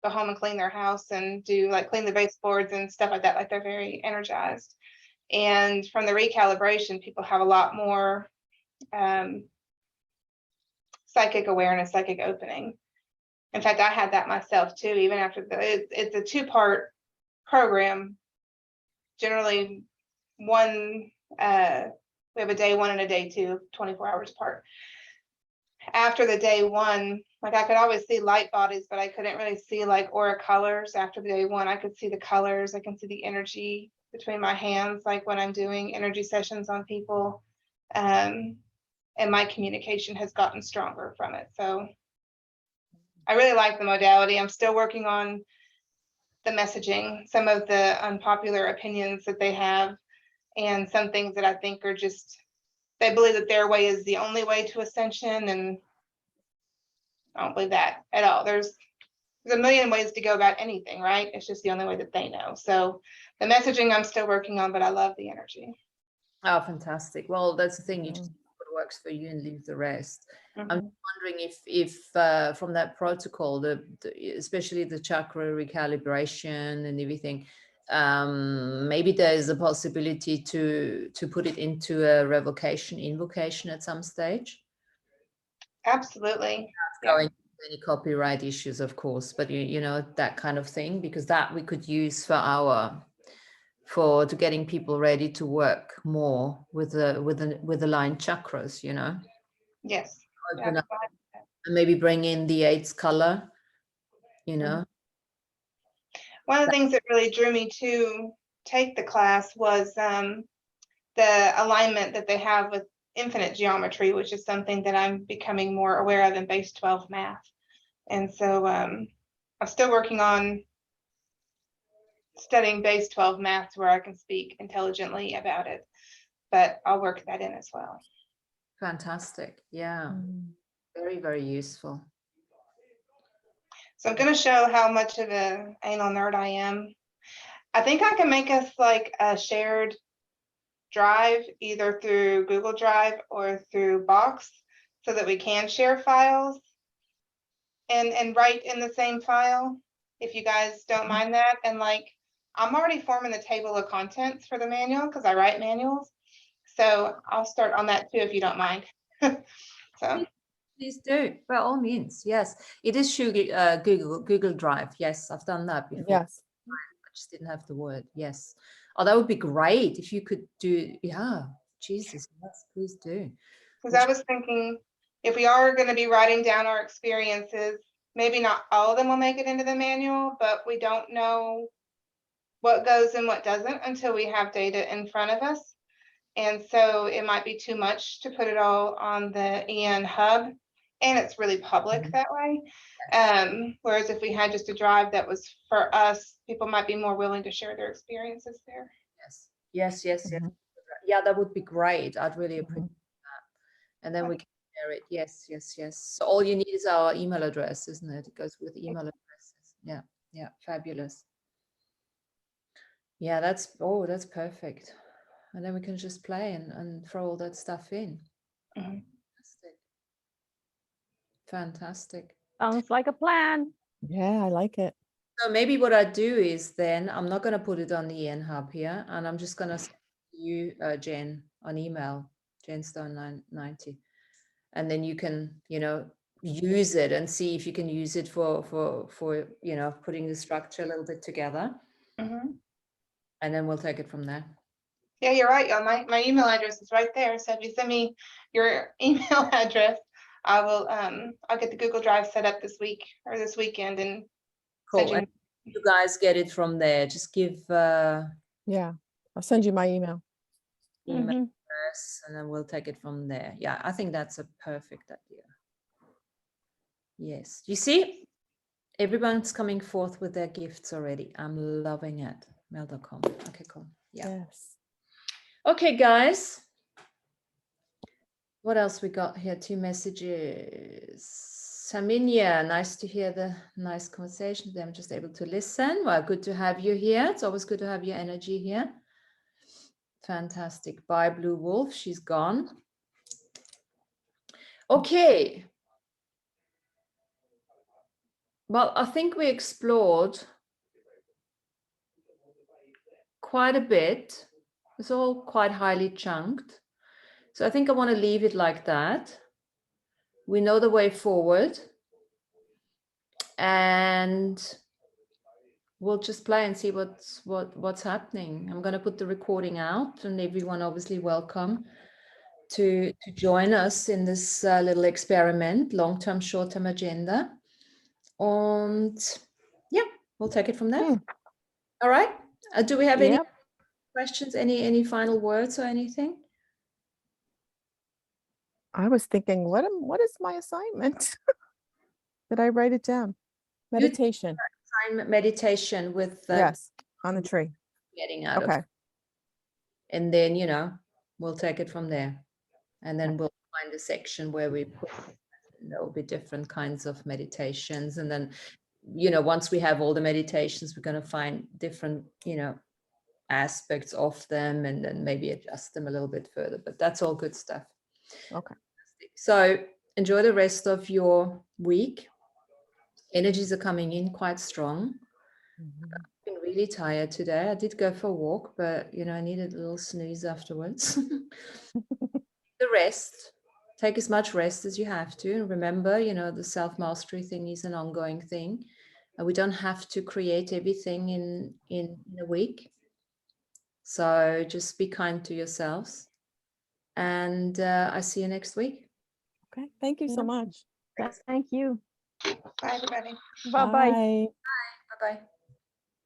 go home and clean their house and do like clean the baseboards and stuff like that. Like they're very energized. And from the recalibration, people have a lot more psychic awareness, psychic opening. In fact, I had that myself too, even after it's a 2-part program. Generally one, we have a day 1 and a day 2, 24 hours apart. After the day 1, like I could always see light bodies, but I couldn't really see like aura colors. After the day 1, I could see the colors. I can see the energy between my hands, like when I'm doing energy sessions on people. And my communication has gotten stronger from it. So I really like the modality. I'm still working on the messaging, some of the unpopular opinions that they have, and some things that I think are just, they believe that their way is the only way to ascension, and I don't believe that at all. There's a million ways to go about anything, right? It's just the only way that they know. So the messaging I'm still working on, but I love the energy. Oh, fantastic. Well, that's the thing. You just what works for you and leave the rest. I'm wondering if from that protocol, especially the chakra recalibration and everything, maybe there's a possibility to put it into a revocation invocation at some stage. Absolutely. Going into any copyright issues, of course, but you know, that kind of thing, because that we could use to getting people ready to work more with the aligned chakras, you know. Yes. And maybe bring in the 8th color, you know. One of the things that really drew me to take the class was the alignment that they have with infinite geometry, which is something that I'm becoming more aware of in base 12 math. And so I'm still working on studying base 12 math where I can speak intelligently about it, but I'll work that in as well. Fantastic. Yeah. Very, very useful. So I'm going to show how much of an anal nerd I am. I think I can make us like a shared drive, either through Google Drive or through Box, so that we can share files and write in the same file, if you guys don't mind that. And like, I'm already forming the table of contents for the manual because I write manuals. So I'll start on that too, if you don't mind. So please do, by all means. Yes, it is Google Drive. Yes, I've done that before. Yes. I just didn't have the word. Yes. Oh, that would be great if you could do. Yeah, Jesus, yes, please do. Because I was thinking, if we are going to be writing down our experiences, maybe not all of them will make it into the manual, but we don't know what goes and what doesn't until we have data in front of us. And so it might be too much to put it all on the EN hub, and it's really public that way. Whereas if we had just a drive that was for us, people might be more willing to share their experiences there. Yes. Yeah, that would be great. I'd really appreciate that. And then we can share it. Yes, yes, yes. So all you need is our email address, isn't it? It goes with email addresses. Yeah, yeah, fabulous. Yeah, that's perfect. And then we can just play and throw all that stuff in. Mhm. Fantastic. Fantastic. Sounds like a plan. Yeah, I like it. So maybe what I do is then I'm not going to put it on the EN Hub here, and I'm just going to send you, Jen, on email, jenstone90, and then you can, use it and see if you can use it for putting the structure a little bit together, Mhm. and then we'll take it from there. Yeah, you're right. My email address is right there. So if you send me your email address, I will I'll get the Google Drive set up this week or this weekend and send Cool. you. And you guys get it from there. Just give Yeah, I'll send you my email. email Mhm. address, and then we'll take it from there. Yeah, I think that's a perfect idea. Yes. You see, everyone's coming forth with their gifts already. I'm loving it. Mail.com. Okay, cool. Yeah. Yes. Okay, guys. What else we got here? 2 messages. Saminia, nice to hear the nice conversation. I'm just able to listen. Well, good to have you here. It's always good to have your energy here. Fantastic. Bye, Blue Wolf. She's gone. Okay. Well, I think we explored quite a bit. It's all quite highly chunked. So I think I want to leave it like that. We know the way forward. And we'll just play and see what's happening. I'm going to put the recording out, and everyone obviously welcome to join us in this little experiment, long-term, short-term agenda. And yeah, we'll take it from there. All right. Do we have any questions? Any final words or anything? I was thinking, what is my assignment? Did I write it down? Meditation. Assignment meditation with Yes, on the tree. getting out of. Okay. And then, we'll take it from there. And then we'll find a section where we put, there'll be different kinds of meditations. And then, once we have all the meditations, we're going to find different, aspects of them, and then maybe adjust them a little bit further. But that's all good stuff. Okay. So enjoy the rest of your week. Energies are coming in quite strong. I've been really tired today. I did go for a walk, but I needed a little snooze afterwards. The rest, take as much rest as you have to. And remember, the self-mastery thing is an ongoing thing. And we don't have to create everything in a week. So just be kind to yourselves. And I see you next week. Okay. Thank you so much. Thank you. Bye, everybody. Bye-bye. Bye. Bye-bye.